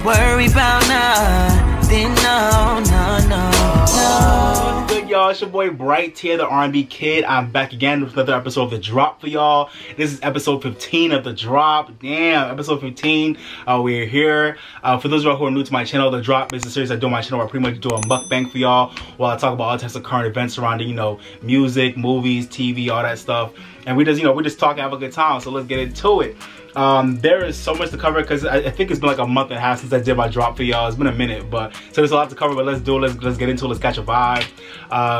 worry about nothing, no, no, no, no. What's good, y'all? It's your boy Wright here, the R&B kid. I'm back again with another episode of The Drop for y'all. This is episode 15 of The Drop. Damn, episode 15. We're here. For those of y'all who are new to my channel, The Drop is a series I do on my channel where I pretty much do a mukbang for y'all while I talk about all types of current events surrounding, you know, music, movies, TV, all that stuff. And we just, you know, we just talk and have a good time. So let's get into it. There is so much to cover because I think it's been like a month and a half since I did my drop for y'all. It's been a minute, but so there's a lot to cover, but let's do it. Let's get into it. Let's catch a vibe.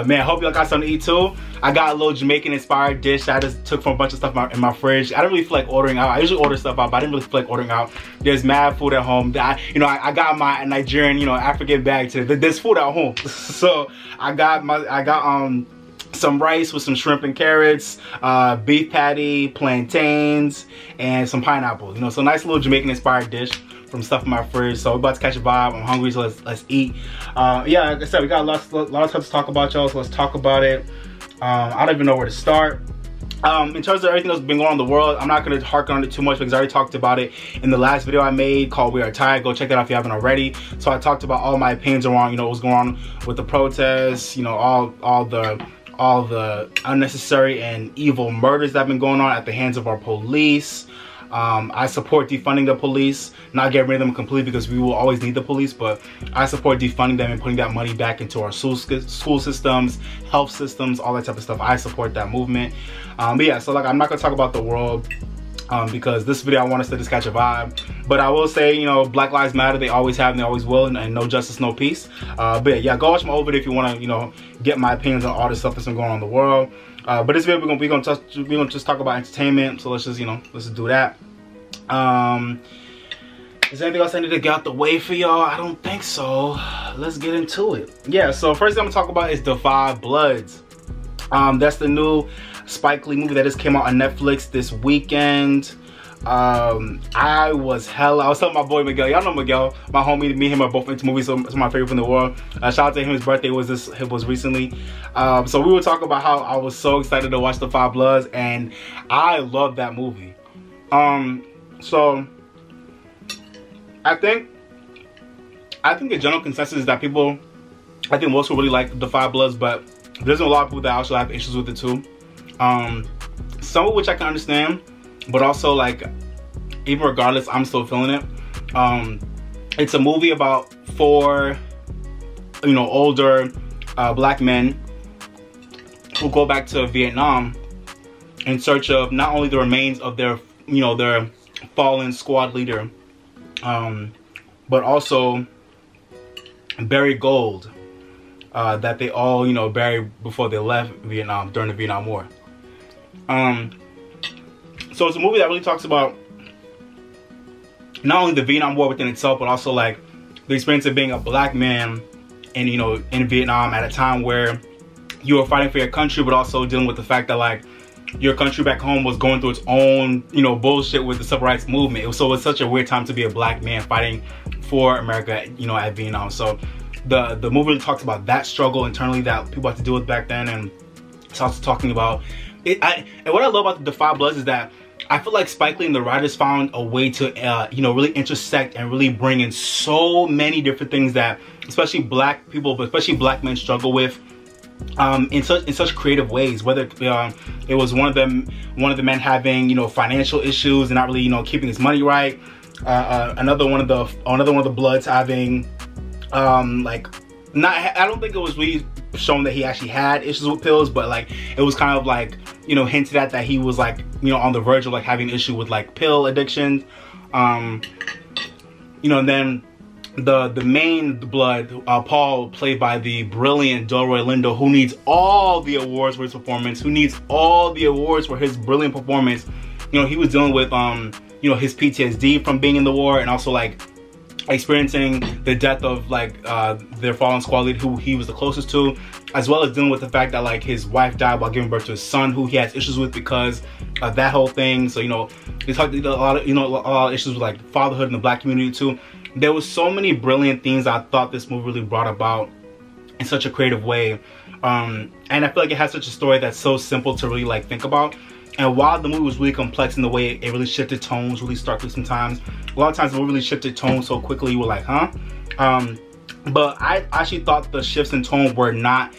Man, I hope y'all got something to eat too. I got a little Jamaican inspired dish that I just took from a bunch of stuff in my fridge. I don't really feel like ordering out. I usually order stuff out, but I didn't really feel like ordering out. There's mad food at home. I got my Nigerian, you know, African bag today. There's food at home. So I got some rice with some shrimp and carrots, beef patty, plantains, and some pineapple. You know, so nice little Jamaican inspired dish from stuff in my fridge. So we're about to catch a vibe. I'm hungry, so let's eat. Yeah, like I said, we got a lot of stuff to talk about, y'all. So let's talk about it. I don't even know where to start. In terms of everything that's been going on in the world, I'm not going to hark on it too much because I already talked about it in the last video I made called We Are Tired. Go check that out if you haven't already. So I talked about all my opinions around, you know, what's going on with the protests, you know, all the unnecessary and evil murders that have been going on at the hands of our police. I support defunding the police, not getting rid of them completely because we will always need the police, but I support defunding them and putting that money back into our school systems, health systems, all that type of stuff. I support that movement. But yeah, so like I'm not gonna talk about the world because this video I want us to just catch a vibe. But I will say, you know, Black Lives Matter, they always have and they always will, and no justice, no peace. But yeah, go watch my old video if you want to, you know, get my opinions on all the stuff that's been going on in the world. But this video we're gonna just talk about entertainment. So let's just, you know, let's just do that. Is there anything else I need to get out the way for y'all? I don't think so. Let's get into it. Yeah, so first thing I'm gonna talk about is The Five Bloods. That's the new Spike Lee movie that just came out on Netflix this weekend. I was telling my boy Miguel, y'all know Miguel, my homie, me and him are both into movies, so it's my favorite in the world. Shout out to him, his birthday was recently. So we were talking about how I was so excited to watch The Five Bloods, and I love that movie. So I think the general consensus is that I think most people really like The Five Bloods, but there's a lot of people that also have issues with it too. Some of which I can understand, but also like even regardless, I'm still feeling it. It's a movie about four, you know, older black men who go back to Vietnam in search of not only the remains of their, you know, their fallen squad leader, but also buried gold that they all, you know, buried before they left Vietnam during the Vietnam War. So it's a movie that really talks about not only the Vietnam War within itself, but also like the experience of being a black man in, you know, in Vietnam at a time where you were fighting for your country, but also dealing with the fact that like your country back home was going through its own, you know, bullshit with the civil rights movement. So it's such a weird time to be a black man fighting for America, you know, at Vietnam. So the movie talks about that struggle internally that people had to deal with back then, and it's also talking about it. And what I love about The Five Bloods is that I feel like Spike Lee and the writers found a way to, you know, really intersect and really bring in so many different things that especially black people, but especially black men struggle with in such creative ways. Whether it was one of the men having, you know, financial issues and not really, you know, keeping his money right. Another one of the Bloods having like I don't think it was really shown that he actually had issues with pills, but like it was kind of like, you know, hinted at that he was like, you know, on the verge of like having an issue with like pill addiction. You know, and then the main blood, Paul, played by the brilliant Delroy Lindo, who needs all the awards for his performance, who needs all the awards for his brilliant performance. You know, he was dealing with you know, his PTSD from being in the war, and also like experiencing the death of like their fallen squad leader who he was the closest to, as well as dealing with the fact that like his wife died while giving birth to his son, who he has issues with because of that whole thing. So, you know, he talked a lot of issues with like fatherhood in the black community too. There was so many brilliant themes I thought this movie really brought about in such a creative way. And I feel like it has such a story that's so simple to really like think about. And while the movie was really complex in the way it really shifted tones really starkly sometimes, a lot of times it really shifted tones so quickly you were like, huh? But I actually thought the shifts in tone were not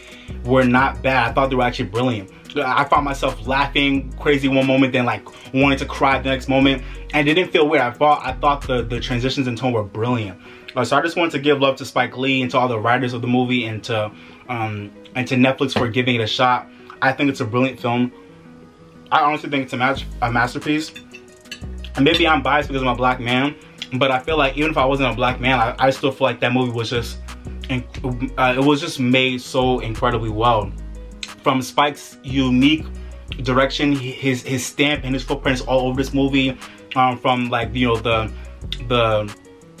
bad. I thought they were actually brilliant. I found myself laughing crazy one moment, then like wanting to cry the next moment, and it didn't feel weird. I thought the transitions in tone were brilliant. So I just wanted to give love to Spike Lee and to all the writers of the movie, and to Netflix for giving it a shot. I think it's a brilliant film. I honestly think it's a masterpiece. And maybe I'm biased because I'm a black man, but I feel like even if I wasn't a black man, I still feel like that movie was just, it was just made so incredibly well. From Spike's unique direction, his stamp and his footprints all over this movie. From like, you know,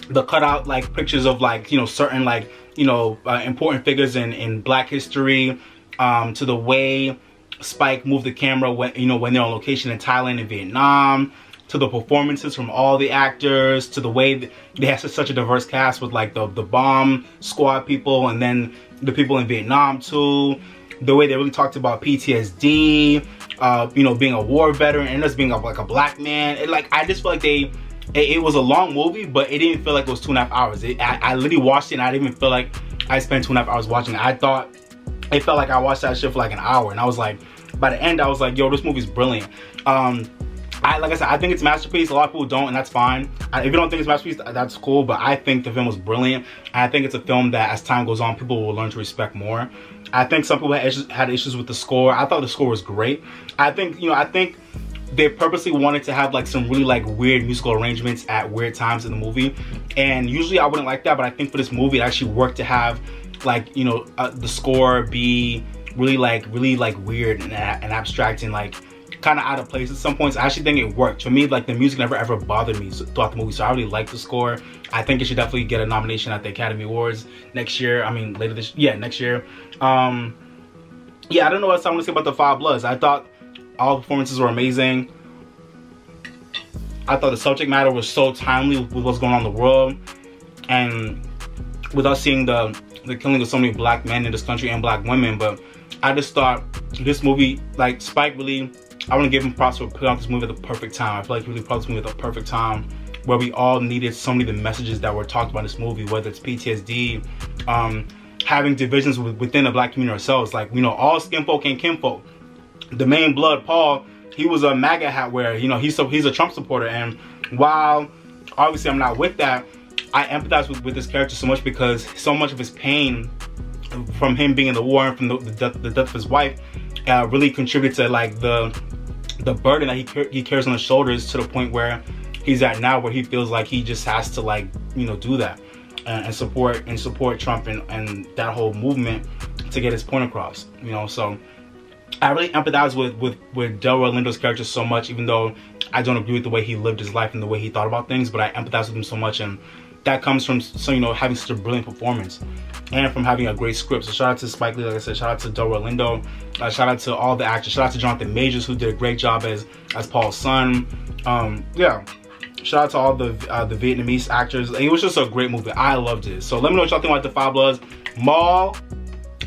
the cutout like pictures of like, you know, certain like, you know, important figures in Black history, to the way Spike moved the camera when, you know, when they're on location in Thailand and Vietnam, to the performances from all the actors, to the way they have such a diverse cast with like the bomb squad people, and then the people in Vietnam too. The way they really talked about PTSD, you know, being a war veteran and just being like a black man. I just feel like it was a long movie, but it didn't feel like it was 2.5 hours. I literally watched it and I didn't even feel like I spent 2.5 hours watching it. I thought it felt like I watched that shit for like an hour, and I was like, by the end I was like, yo, this movie's brilliant. Like I said, I think it's a masterpiece. A lot of people don't, and that's fine. If you don't think it's a masterpiece, that's cool, but I think the film was brilliant. And I think it's a film that as time goes on, people will learn to respect more. I think some people had issues with the score. I thought the score was great. I think, you know, I think they purposely wanted to have like some really like weird musical arrangements at weird times in the movie. And usually I wouldn't like that, but I think for this movie, it actually worked to have like, you know, the score be really like weird and abstract and like kind of out of place at some points. I actually think it worked. For me, like the music never ever bothered me throughout the movie, so I really like the score. I think it should definitely get a nomination at the Academy Awards next year. I mean, next year. Yeah, I don't know what else I want to say about The Five Bloods. I thought all the performances were amazing. I thought the subject matter was so timely with what's going on in the world, and with us seeing the killing of so many black men in this country and black women. But I just thought this movie, like Spike really, I want to give him props for putting out this movie at the perfect time. I feel like he really put out this movie at the perfect time, where we all needed so many of the messages that were talked about in this movie, whether it's PTSD, having divisions within the black community ourselves. Like, you know, all skin folk and kinfolk. The main blood, Paul, he was a MAGA hat wearer. You know, he's a Trump supporter. And while obviously I'm not with that, I empathize with this character so much, because so much of his pain from him being in the war and from the death of his wife really contributed to like the burden that he carries on his shoulders, to the point where he's at now, where he feels like he just has to, like, you know, do that and support Trump and that whole movement to get his point across, you know. So I really empathize with Delroy Lindo's character so much, even though I don't agree with the way he lived his life and the way he thought about things, but I empathize with him so much, and that comes from, so, you know, having such a brilliant performance and from having a great script. So shout out to Spike Lee, like I said, shout out to Delroy Lindo, shout out to all the actors, shout out to Jonathan Majors, who did a great job as Paul's son. Yeah, shout out to all the Vietnamese actors. It was just a great movie. I loved it. So let me know what y'all think about The Five Bloods. Maul,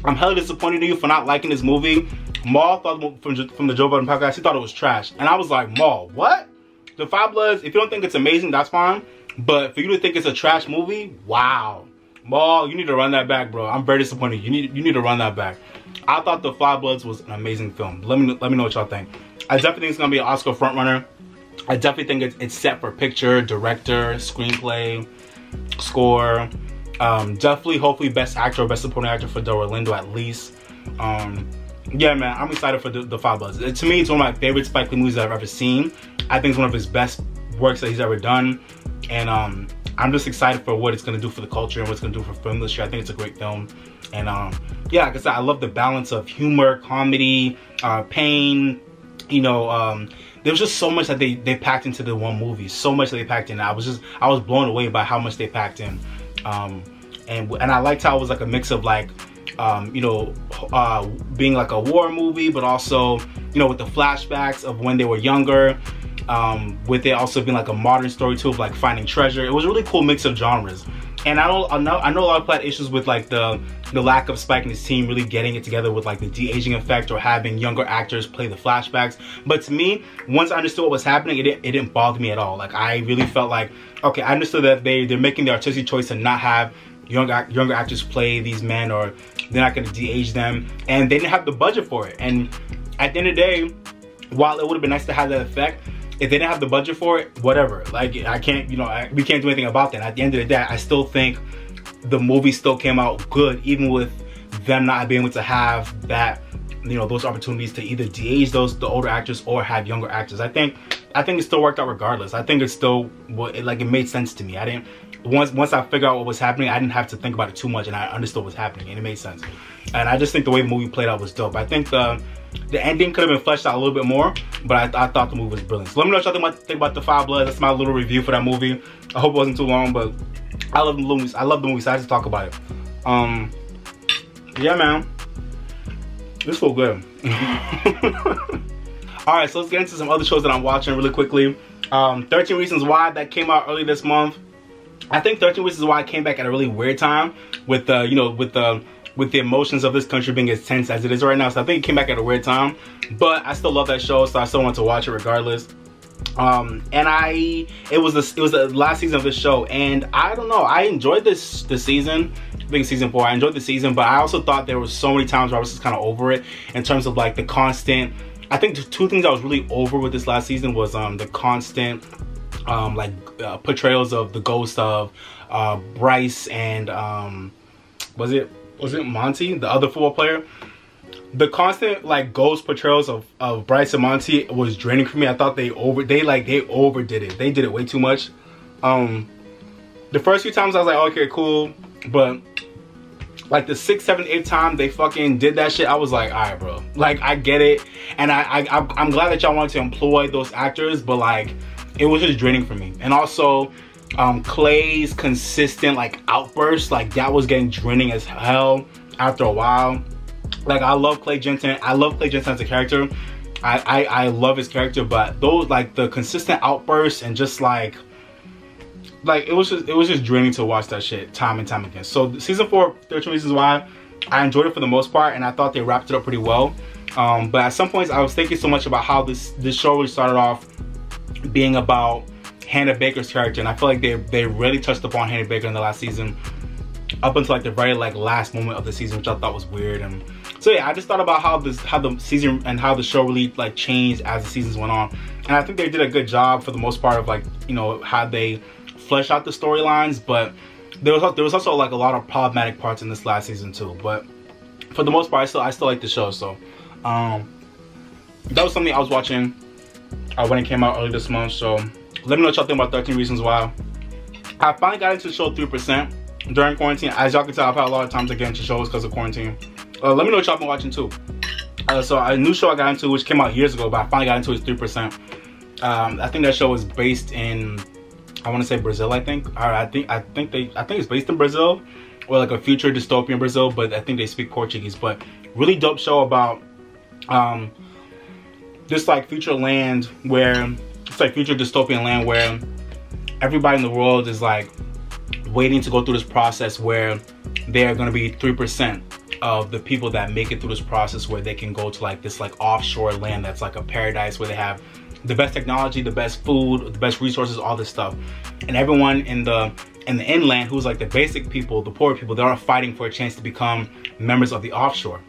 I'm hella disappointed in you for not liking this movie. Maul thought from the Joe Budden podcast, he thought it was trash, and I was like, Maul, what? The Five Bloods, if you don't think it's amazing, that's fine, but for you to think it's a trash movie, wow. Maul, you need to run that back, bro. I'm very disappointed. You need to run that back. I thought The Five Bloods was an amazing film. Let me know what y'all think. I definitely think it's gonna be an Oscar frontrunner. I definitely think it's set for picture, director, screenplay, score. Definitely, hopefully, best actor or best supporting actor for Delroy Lindo at least. Yeah, man, I'm excited for the Five Bloods. To me, it's one of my favorite Spike Lee movies I've ever seen. I think it's one of his best works that he's ever done, and I'm just excited for what it's gonna do for the culture and what it's gonna do for film industry. I think it's a great film, and yeah, like I said, I love the balance of humor, comedy, pain. You know, there was just so much that they packed into the one movie. So much that they packed in. I was blown away by how much they packed in, and I liked how it was like a mix of like, you know, being like a war movie, but also, you know, with the flashbacks of when they were younger, with it also being like a modern story too, of like finding treasure. It was a really cool mix of genres. And I know a lot of people had issues with like the lack of Spike and his team really getting it together with like the de-aging effect or having younger actors play the flashbacks. But to me, once I understood what was happening, it didn't bother me at all. Like I really felt like, okay, I understood that they're making the artistic choice to not have younger actors play these men, or they're not going to de-age them, and they didn't have the budget for it. And at the end of the day, while it would have been nice to have that effect, if they didn't have the budget for it, whatever. Like I can't, you know, we can't do anything about that. At the end of the day, I still think the movie still came out good, even with them not being able to have that, you know, those opportunities to either de-age the older actors or have younger actors. I think it still worked out regardless. I think it still, it made sense to me. I didn't, once I figured out what was happening, I didn't have to think about it too much, and I understood what was happening, and it made sense. And I just think the way the movie played out was dope. I think the ending could have been fleshed out a little bit more, but I thought the movie was brilliant. So let me know what y'all think about The Five Bloods. That's my little review for that movie. I hope it wasn't too long, but I love the movies. I love the movie, so I had to talk about it. Yeah, man. This feel good. Alright, so let's get into some other shows that I'm watching really quickly. 13 Reasons Why, that came out early this month. I think 13 Reasons Why came back at a really weird time with you know, with the emotions of this country being as tense as it is right now. So I think it came back at a weird time, but I still love that show, so I still want to watch it regardless. And it was the last season of this show, and I don't know, I enjoyed this season. I think season 4, I enjoyed the season, but I also thought there was so many times where I was just kind of over it in terms of like the constant. I think the two things I was really over with this last season was the constant portrayals of the ghost of Bryce and was it Monty, the other football player. The constant like ghost portrayals of Bryce and Monty was draining for me. I thought they overdid it. They did it way too much. The first few times I was like, okay, cool, but like the 6th, 7th, 8th time they fucking did that shit, I was like, all right, bro. Like I get it, and I'm glad that y'all wanted to employ those actors, but like it was just draining for me. And also Clay's consistent like outbursts, like that was getting draining as hell after a while. Like I love Clay Jensen. I love Clay Jensen as a character. I love his character, but those like the consistent outbursts and just like it was just draining to watch that shit time and time again. So season 4, 13 Reasons Why, I enjoyed it for the most part, and I thought they wrapped it up pretty well. But at some points I was thinking so much about how this show really started off being about Hannah Baker's character, and I feel like they really touched upon Hannah Baker in the last season up until like the very like last moment of the season, which I thought was weird. And so yeah, I just thought about how the season and how the show really like changed as the seasons went on, and I think they did a good job for the most part of like, you know, how they flesh out the storylines. But there was also like a lot of problematic parts in this last season too. But for the most part, I still like the show. So that was something I was watching when it came out early this month. So let me know what y'all think about 13 Reasons Why. I finally got into the show 3% during quarantine. As y'all can tell, I've had a lot of time to get into shows because of quarantine. Let me know what y'all been watching too. So a new show I got into, which came out years ago, but I finally got into, is 3%. I think that show is based in, I want to say Brazil. I think it's based in Brazil, or like a future dystopian Brazil, but I think they speak Portuguese. But really dope show about this like future land where it's like future dystopian land where everybody in the world is like waiting to go through this process where they are going to be 3% of the people that make it through this process, where they can go to like this like offshore land that's like a paradise where they have the best technology, the best food, the best resources, all this stuff. And everyone in the inland, who's like the basic people, the poor people, they're all fighting for a chance to become members of the offshore.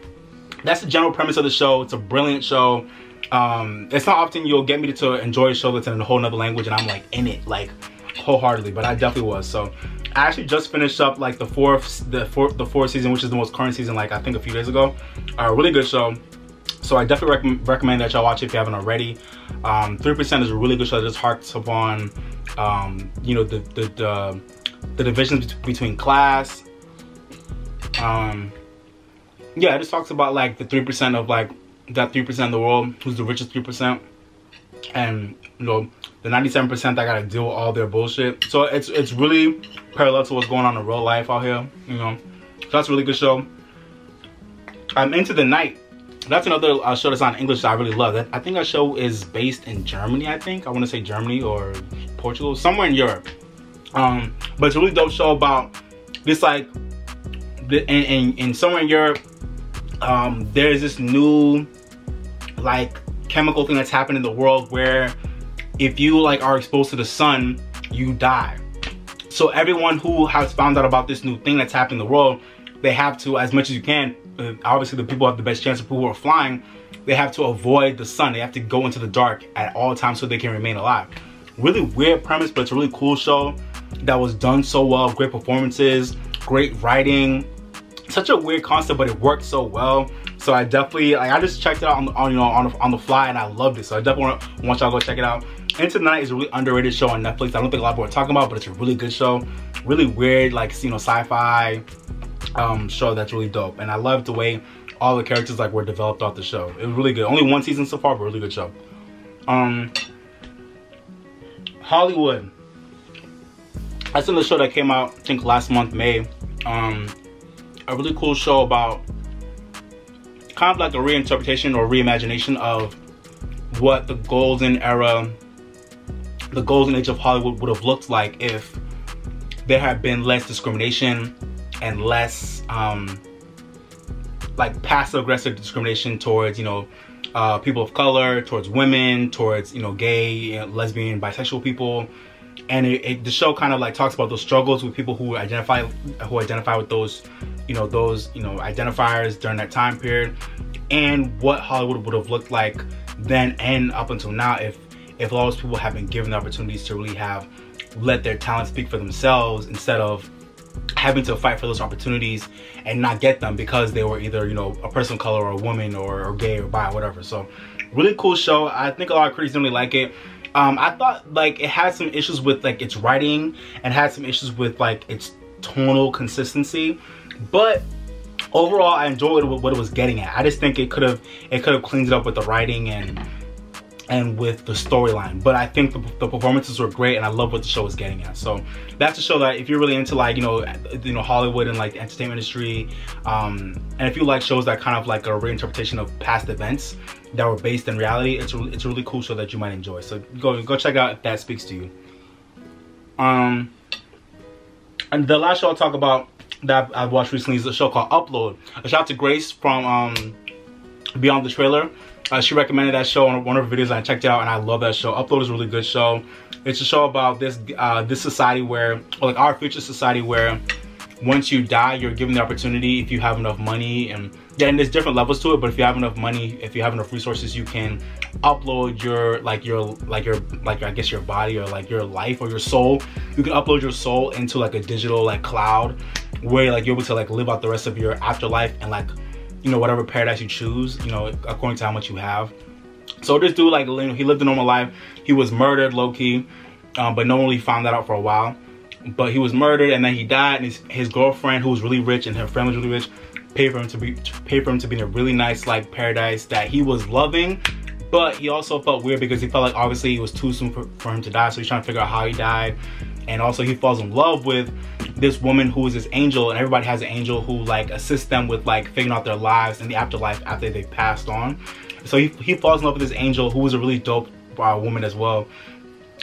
That's the general premise of the show. It's a brilliant show. It's not often you'll get me to enjoy a show that's in a whole nother language and I'm like in it like wholeheartedly, but I definitely was. So I actually just finished up like the fourth season, which is the most current season, like I think a few days ago. A really good show. So I definitely recommend that y'all watch it if you haven't already. 3% is a really good show that just harks upon you know, the divisions between class. Yeah, it just talks about like the 3% of like that 3% of the world, who's the richest 3%, and you know, the 97% that gotta deal with all their bullshit. So it's really parallel to what's going on in real life out here, you know. So that's a really good show. Into the Night. That's another show that's on English that I really love. I think that show is based in Germany, I think. I want to say Germany or Portugal, somewhere in Europe. But it's a really dope show about this, like, in somewhere in Europe, there's this new, like, chemical thing that's happened in the world where if you, like, are exposed to the sun, you die. So everyone who has found out about this new thing that's happening in the world, they have to, as much as you can, obviously the people have the best chance of people who are flying, they have to avoid the sun. They have to go into the dark at all times so they can remain alive. Really weird premise, but it's a really cool show that was done so well. Great performances, great writing. Such a weird concept, but it worked so well. So I definitely, like, I just checked it out on the fly, and I loved it. So I definitely want y'all to go check it out. Into the Night is a really underrated show on Netflix. I don't think a lot of people are talking about, but it's a really good show. Really weird, like, you know, sci-fi show that's really dope. And I love the way all the characters, like, were developed off the show. It was really good. Only one season so far, but really good show. Hollywood. That's another show that came out, I think, last month, May. A really cool show about kind of like a reinterpretation or reimagination of what the golden era, the golden age of Hollywood would have looked like if there had been less discrimination and less like passive-aggressive discrimination towards, you know, people of color, towards women, towards, you know, gay, lesbian, bisexual people. And the show kind of like talks about those struggles with people who identify with those, you know, identifiers during that time period, and what Hollywood would have looked like then and up until now if all those people have been given the opportunities to really have let their talent speak for themselves, instead of having to fight for those opportunities and not get them because they were either, you know, a person of color or a woman or gay or bi or whatever. So really cool show. I think a lot of critics didn't really like it. I thought, like, it had some issues with, like, its writing, and had some issues with, like, its tonal consistency, but overall I enjoyed what it was getting at. I just think it could have cleaned it up with the writing and with the storyline. But I think the performances were great, and I love what the show is getting at. So that's a show that if you're really into, like, you know Hollywood and, like, the entertainment industry, and if you like shows that kind of like a reinterpretation of past events that were based in reality, it's a really cool show that you might enjoy. So go check it out if that speaks to you. And the last show I'll talk about that I've watched recently is a show called Upload. A shout out to Grace from Beyond the Trailer. She recommended that show on one of her videos, and I checked it out, and I love that show. Upload is a really good show. It's a show about this society where, or like our future society, where once you die, you're given the opportunity, if you have enough money, and there's different levels to it, but if you have enough money, if you have enough resources, you can upload your I guess your body, or like your life, or your soul. You can upload your soul into like a digital, like, cloud, where, like, you're able to, like, live out the rest of your afterlife and, like, you know, whatever paradise you choose, you know, according to how much you have. So this dude, like, he lived a normal life. He was murdered low-key, but no one really found that out for a while. But he was murdered, and then he died, and his girlfriend, who was really rich and her family was really rich, paid for him to be in a really nice, like, paradise that he was loving. But he also felt weird because he felt like obviously it was too soon for him to die, so he's trying to figure out how he died. And also he falls in love with this woman who is his angel, and everybody has an angel who, like, assists them with, like, figuring out their lives in the afterlife after they've passed on. So he falls in love with this angel who was a really dope woman as well.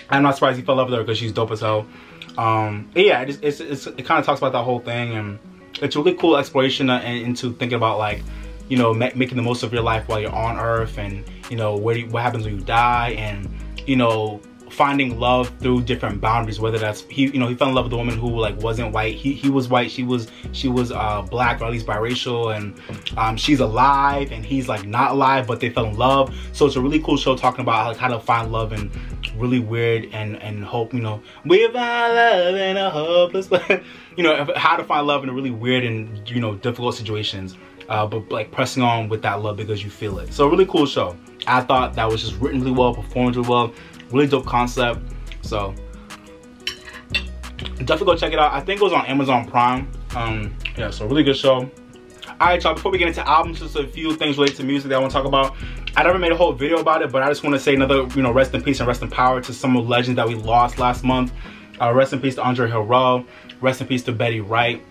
I'm not surprised he fell in love with her because she's dope as hell. But yeah, it kind of talks about that whole thing, and it's a really cool exploration into thinking about, like, you know, making the most of your life while you're on Earth, and, you know, what happens when you die, and, you know, finding love through different boundaries, whether that's he fell in love with a woman who, like, wasn't white. He was white, she was black, or at least biracial, and she's alive and he's, like, not alive, but they fell in love. So it's a really cool show talking about, like, how to find love in really weird and hope, you know, we find love in a hopeless place. You know, how to find love in a really weird and, you know, difficult situations, but, like, pressing on with that love because you feel it. So a really cool show. I thought that was just written really well, performed really well. Really dope concept. So definitely go check it out. I think it was on Amazon Prime. Yeah, so really good show. Alright, y'all, before we get into albums, just a few things related to music that I want to talk about. I never made a whole video about it, but I just want to say another, you know, rest in peace and rest in power to some of the legends that we lost last month. Rest in peace to Andre Harrell, rest in peace to Betty Wright,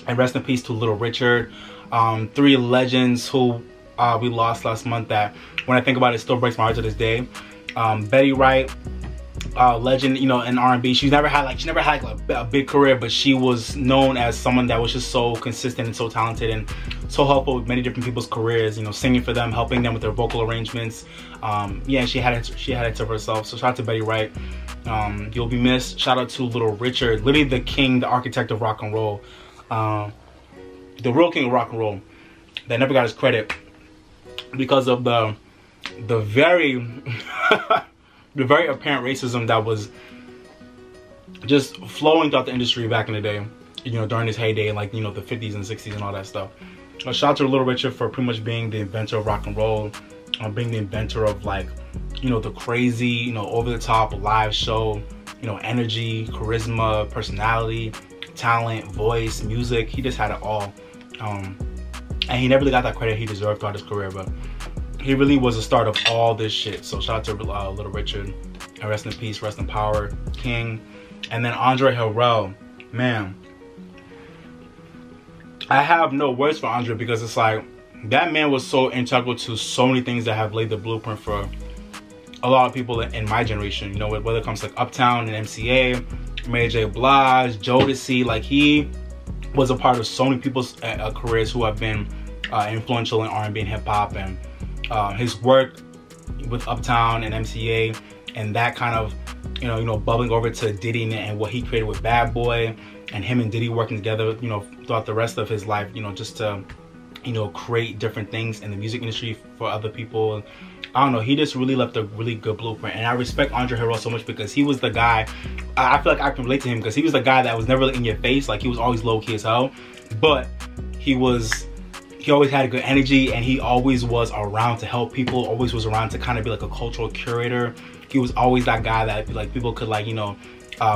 and rest in peace to Little Richard. 3 legends who we lost last month that, when I think about it, still breaks my heart to this day. Betty Wright, legend, you know, in R&B. She never had like a big career, but she was known as someone that was just so consistent and so talented and so helpful with many different people's careers, you know, singing for them, helping them with their vocal arrangements. Yeah, she had it to herself. So shout out to Betty Wright. You'll be missed. Shout out to Little Richard, literally the king, the architect of rock and roll, the real king of rock and roll that never got his credit because of the very the very apparent racism that was just flowing throughout the industry back in the day, you know, during his heyday, like, you know, the 50s and 60s and all that stuff. Shout out to Little Richard for pretty much being the inventor of rock and roll, being the inventor of, like, you know, the crazy, you know, over-the-top live show, you know, energy, charisma, personality, talent, voice, music. He just had it all. And he never really got that credit he deserved throughout his career, but he really was the start of all this shit. So shout out to Little Richard, and rest in peace, rest in power, king. And then Andre Harrell, man, I have no words for Andre because it's like that man was so integral to so many things that have laid the blueprint for a lot of people in my generation. You know, whether it comes to like Uptown and MCA, Mary J. Blige, Jodeci, like he was a part of so many people's careers who have been influential in R&B and hip hop, and his work with Uptown and MCA and that kind of, you know, bubbling over to Diddy and what he created with Bad Boy, and him and Diddy working together, you know, throughout the rest of his life, you know, just to, you know, create different things in the music industry for other people. I don't know, he just really left a really good blueprint, and I respect Andre Harrell so much because he was the guy, I feel like I can relate to him because he was the guy that was never really in your face, like he was always low-key as hell, but he always had a good energy, and he always was around to help people, always was around to kind of be like a cultural curator. He was always that guy that like people could, like, you know,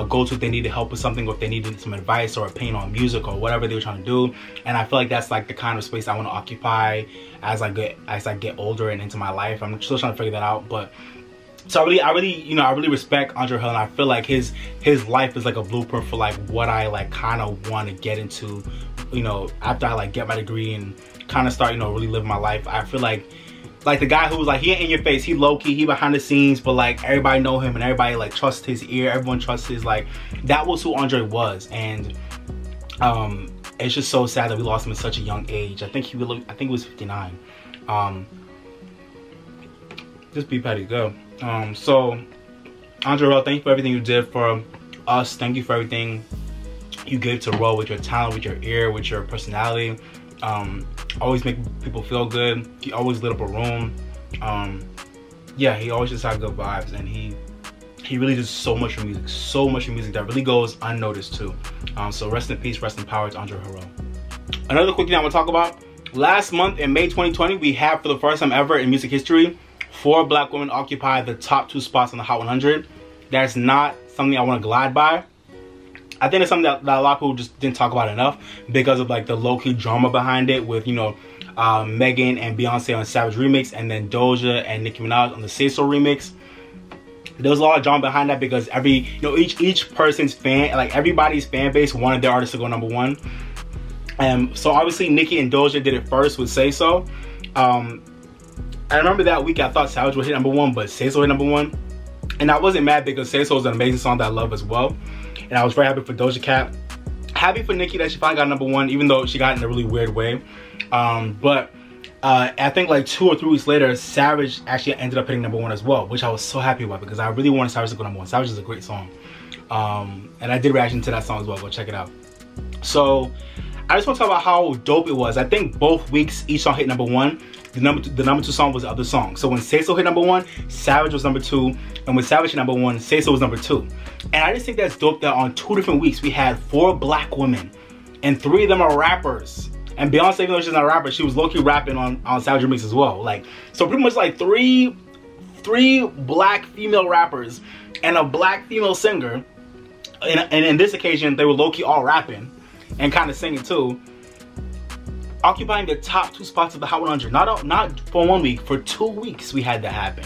go to if they needed help with something, or if they needed some advice or opinion on music or whatever they were trying to do. And I feel like that's like the kind of space I want to occupy as I get older and into my life. I'm still trying to figure that out, but so I really respect Andre Harrell, and I feel like his life is like a blueprint for like what I like kind of want to get into, you know, after I like get my degree and kind of start, you know, really live my life. I feel like the guy who was like, he ain't in your face, he low-key, he behind the scenes, but like everybody know him and everybody like trusts his ear, everyone trusts his, like, that was who Andre was. And it's just so sad that we lost him at such a young age. I think he was 59. Just be petty, go. So Andre Harrell, thank you for everything you did for us. Thank you for everything you gave to Roll with your talent, with your ear, with your personality. Always make people feel good. He always lit up a room. Yeah, he always just had good vibes, and he really did so much for music that really goes unnoticed too. So rest in peace, rest in power to Andre Harrell. Another quick thing I want to talk about: last month in May 2020, we had, for the first time ever in music history, 4 black women occupy the top 2 spots on the Hot 100. That's not something I want to glide by. I think it's something that a lot of people just didn't talk about enough because of like the low-key drama behind it with, you know, Megan and Beyonce on Savage remix, and then Doja and Nicki Minaj on the Say So remix. There was a lot of drama behind that because each person's fan, like everybody's fan base wanted their artist to go #1. So obviously Nicki and Doja did it first with Say So. I remember that week I thought Savage would hit #1, but Say So hit #1. And I wasn't mad because Say So is an amazing song that I love as well. And I was very happy for Doja Cat. Happy for Nicki that she finally got #1, even though she got it in a really weird way. But I think like 2 or 3 weeks later, Savage actually ended up hitting #1 as well, which I was so happy about because I really wanted Savage to go #1. Savage is a great song. And I did reaction to that song as well. Go check it out. So I just want to talk about how dope it was. I think both weeks each song hit #1. The number 2 song was the other song. So when Say So hit #1, Savage was #2, and when Savage hit #1, Say So was #2. And I just think that's dope that on 2 different weeks we had 4 black women, and 3 of them are rappers. And Beyonce, even though she's not a rapper, she was low-key rapping on Savage remix as well. Like, so pretty much like three black female rappers and a black female singer. And in this occasion, they were low-key all rapping and kind of singing too, occupying the top 2 spots of the Hot 100. Not for 1 week, for 2 weeks we had that happen.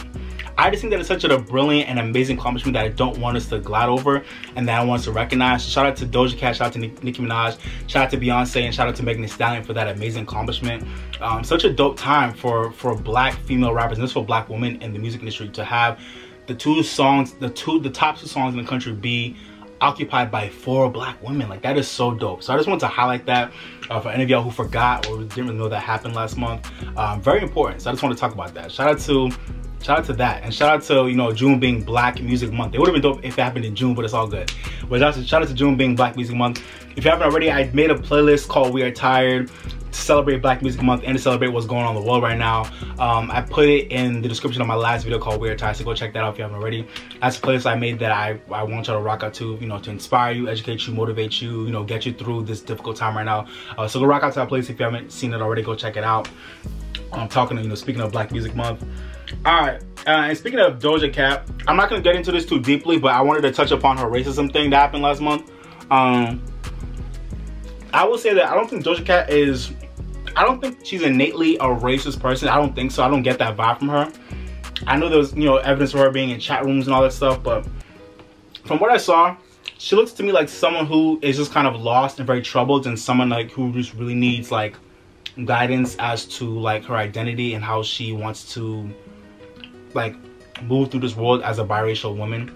I just think that it's such a brilliant and amazing accomplishment that I don't want us to glide over and that I want us to recognize. So shout out to Doja Cat, shout out to Nicki Minaj, shout out to Beyonce, and shout out to Megan Thee Stallion for that amazing accomplishment. Such a dope time for black female rappers, and this for black women in the music industry, to have the top 2 songs in the country be occupied by 4 black women. Like, that is so dope. So I just want to highlight that for any of y'all who forgot or didn't really know that happened last month. Very important. So I just want to talk about that. Shout out to that, and shout out to, you know, June being Black Music Month. It would have been dope if it happened in June, but it's all good. But shout out to June being Black Music Month. If you haven't already, I made a playlist called We Are Tired to celebrate Black Music Month and to celebrate what's going on in the world right now. I put it in the description of my last video called We Are Tired, so go check that out if you haven't already. That's a playlist I made that I want y'all to rock out to, you know, to inspire you, educate you, motivate you, you know, get you through this difficult time right now. So go rock out to that playlist if you haven't seen it already. Go check it out. I'm talking, you know, speaking of Black Music Month. Alright, and speaking of Doja Cat, I'm not going to get into this too deeply, but I wanted to touch upon her racism thing that happened last month. I will say that I don't think Doja Cat is, I don't think she's innately a racist person. I don't think so. I don't get that vibe from her. I know there's, you know, evidence of her being in chat rooms and all that stuff, but from what I saw, she looks to me like someone who is just kind of lost and very troubled, and someone like who just really needs like guidance as to like her identity and how she wants to like move through this world as a biracial woman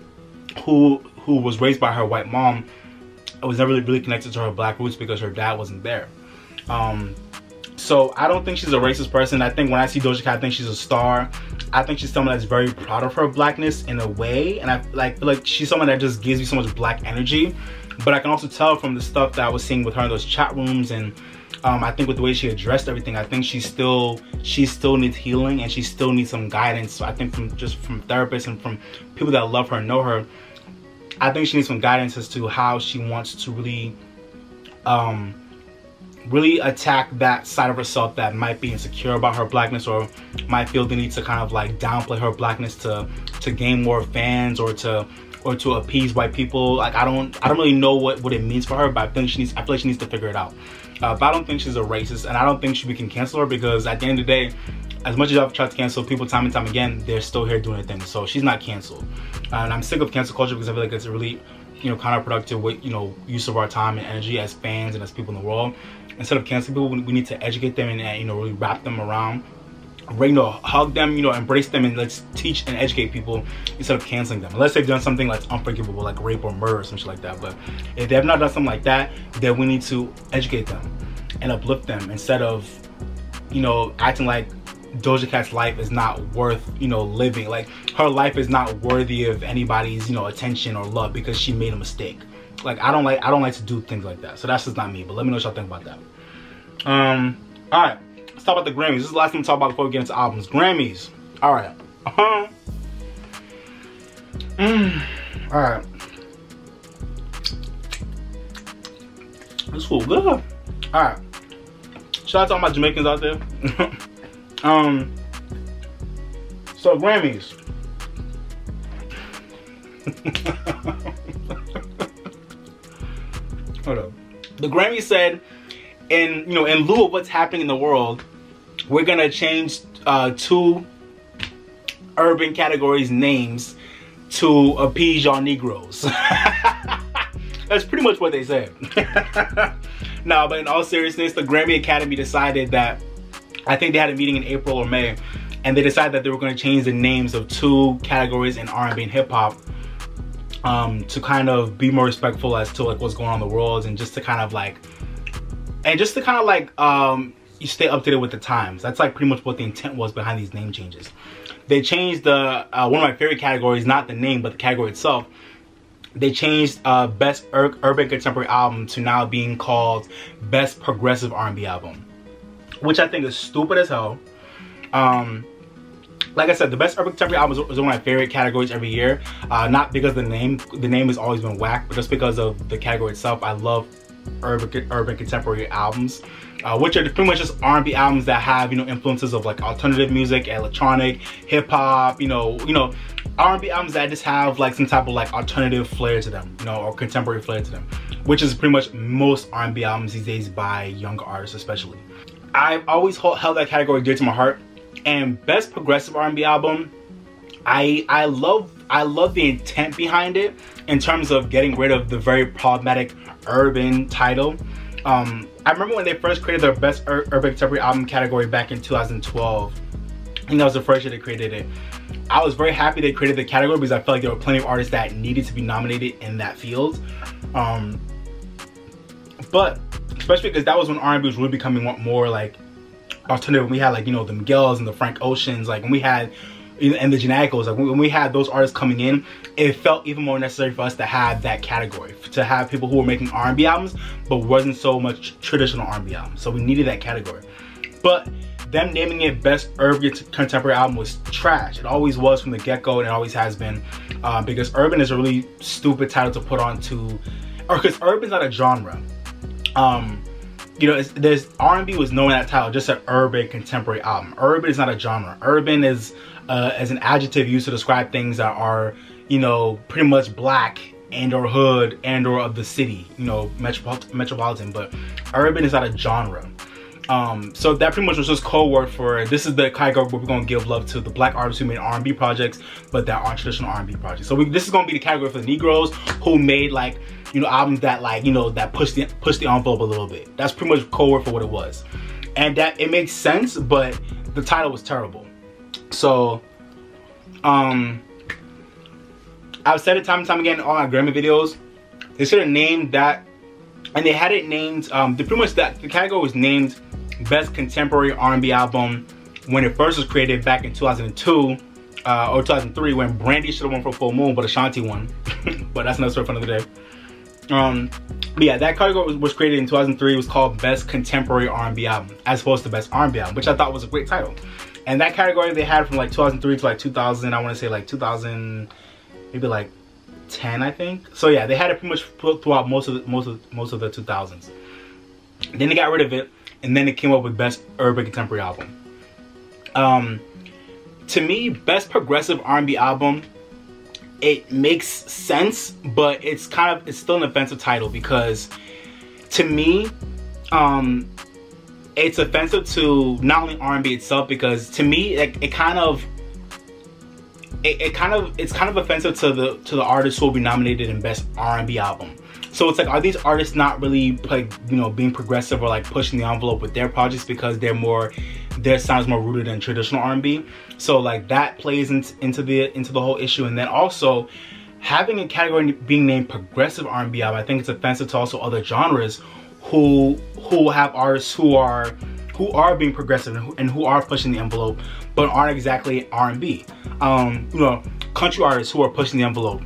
who was raised by her white mom. I was never really connected to her Black roots because her dad wasn't there. So I don't think she's a racist person. I think when I see Doja Cat, I think she's a star. I think she's someone that's very proud of her Blackness in a way, and I feel like she's someone that just gives you so much Black energy. But I can also tell from the stuff that I was seeing with her in those chat rooms, and I think with the way she addressed everything, I think she still needs healing, and she still needs some guidance. So I think from therapists and from people that love her and know her, I think she needs some guidance as to how she wants to really really attack that side of herself that might be insecure about her Blackness, or might feel the need to kind of like downplay her Blackness to gain more fans or to appease white people. Like, I don't really know what it means for her, but I feel like she needs to figure it out. But I don't think she's a racist, and I don't think we can cancel her, because at the end of the day, as much as I've tried to cancel people time and time again, they're still here doing their thing. So she's not canceled, and I'm sick of cancel culture because I feel like it's a really, you know, counterproductive with, you know, use of our time and energy as fans and as people in the world. Instead of canceling people, we need to educate them and, you know, really wrap them around, you know, hug them, you know, embrace them, and let's teach and educate people instead of canceling them. Unless they've done something that's unforgivable, like rape or murder or something like that. But if they have not done something like that, then we need to educate them and uplift them instead of, you know, acting like Doja Cat's life is not worth, you know, living. Like, her life is not worthy of anybody's, you know, attention or love because she made a mistake. Like, I don't like to do things like that. So that's just not me. But let me know what y'all think about that. Alright, let's talk about the Grammys. This is the last thing to talk about before we get into albums. Grammys. Alright. Alright. This food good. Alright. Shout out to all my Jamaicans out there. So Grammys. Hold up. The Grammys said, in lieu of what's happening in the world, we're gonna change 2 urban categories names to appease y'all Negroes. That's pretty much what they said. No, but in all seriousness, the Grammy Academy decided that, I think they had a meeting in April or May, and they decided that they were going to change the names of 2 categories in R&B and hip hop to kind of be more respectful as to like what's going on in the world, and just to kind of like, you stay updated with the times. That's like pretty much what the intent was behind these name changes. They changed the one of my favorite categories, not the name but the category itself. They changed Best Urban Contemporary Album to now being called Best Progressive R&B Album, which I think is stupid as hell. Like I said, the Best Urban Contemporary Album is one of my favorite categories every year. Not because the name has always been whack, but just because of the category itself. I love urban contemporary albums, which are pretty much just R&B albums that have, you know, influences of like alternative music, electronic, hip hop, you know, R&B albums that just have like some type of like alternative flair to them, you know, or contemporary flair to them, which is pretty much most R&B albums these days by younger artists especially. I've always held that category dear to my heart. And Best Progressive R&B Album, I love the intent behind it in terms of getting rid of the very problematic urban title. I remember when they first created their Best Urban Contemporary Album category back in 2012. think that was the first year they created it. I was very happy they created the category because I felt like there were plenty of artists that needed to be nominated in that field. But especially because that was when R&B was really becoming more like alternative. We had like, you know, the Miguels and the Frank Oceans, like when we had, and the Geneticals, like when we had those artists coming in, it felt even more necessary for us to have that category, to have people who were making R&B albums but wasn't so much traditional R&B albums. So we needed that category. But them naming it Best Urban Contemporary Album was trash. It always was from the get-go, and it always has been, because urban is a really stupid title to put on to, or because urban's not a genre. You know, there's R&B was known in that title, just an urban contemporary album. Urban is not a genre. Urban is as an adjective used to describe things that are, you know, pretty much black and or hood and or of the city, you know, metropolitan. But urban is not a genre. So that pretty much was just code word for, this is the category where we're going to give love to the black artists who made R&B projects, but that aren't traditional R&B projects. So this is going to be the category for the Negroes who made, like, you know, albums that, like, you know, that push the envelope a little bit. That's pretty much code word for what it was. And that, it makes sense, but the title was terrible. So, I've said it time and time again in all my Grammy videos, they should have named that, and they had it named, the category was named Best Contemporary R&B Album when it first was created back in 2002 or 2003, when Brandy should have won for Full Moon, but Ashanti won. But that's another story for another day. But yeah, that category was created in 2003. It was called Best Contemporary R&B Album, as opposed to Best R&B Album, which I thought was a great title. And that category they had from like 2003 to like 2000. I want to say like 2000, maybe like 10, I think. So yeah, they had it pretty much throughout most of the 2000s. Then they got rid of it, and then it came up with Best Urban Contemporary Album. To me, Best Progressive R&B Album, it makes sense, but it's still an offensive title, because to me, it's offensive to not only R&B itself, because to me, like, it's kind of offensive to the artists who will be nominated in Best R&B Album. So it's like, are these artists not really, like, you know, being progressive or like pushing the envelope with their projects because their sound is more rooted in traditional R&B? So like that plays into the whole issue. And then also having a category being named Progressive R&B Album, I think it's offensive to also other genres who have artists who are being progressive and who are pushing the envelope but aren't exactly R&B. You know, country artists who are pushing the envelope.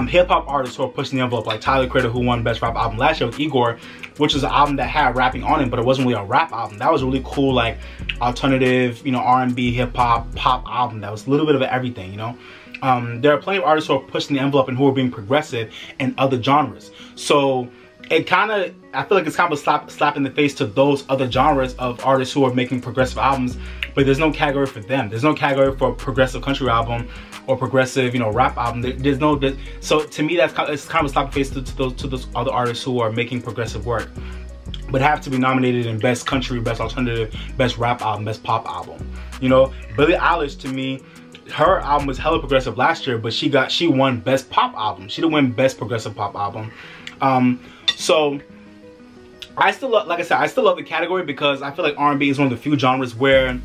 Hip-hop artists who are pushing the envelope, like Tyler Creator, who won Best Rap Album last year with Igor, which is an album that had rapping on it, but it wasn't really a rap album. That was a really cool, like, alternative, you know, R&B, hip-hop, pop album that was a little bit of everything, you know? There are plenty of artists who are pushing the envelope and who are being progressive in other genres. So I feel like it's kind of a slap in the face to those other genres of artists who are making progressive albums, but there's no category for them. There's no category for a progressive country album or progressive, you know, rap album. There's no, so to me, it's kind of a slap in the face to those other artists who are making progressive work, but have to be nominated in Best Country, Best Alternative, Best Rap Album, Best Pop Album. You know, Billie Eilish, to me, her album was hella progressive last year, but she won Best Pop Album. She didn't win Best Progressive Pop Album. So I still love, like I said, I still love the category because I feel like R&B is one of the few genres where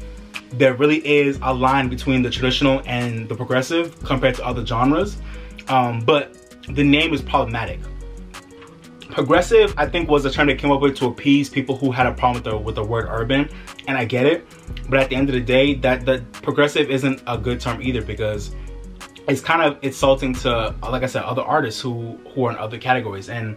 there really is a line between the traditional and the progressive compared to other genres. But the name is problematic. Progressive, I think, was a term they came up with to appease people who had a problem with the word urban, and I get it. But at the end of the day, the progressive isn't a good term either, because it's kind of insulting to, like I said, other artists who are in other categories. And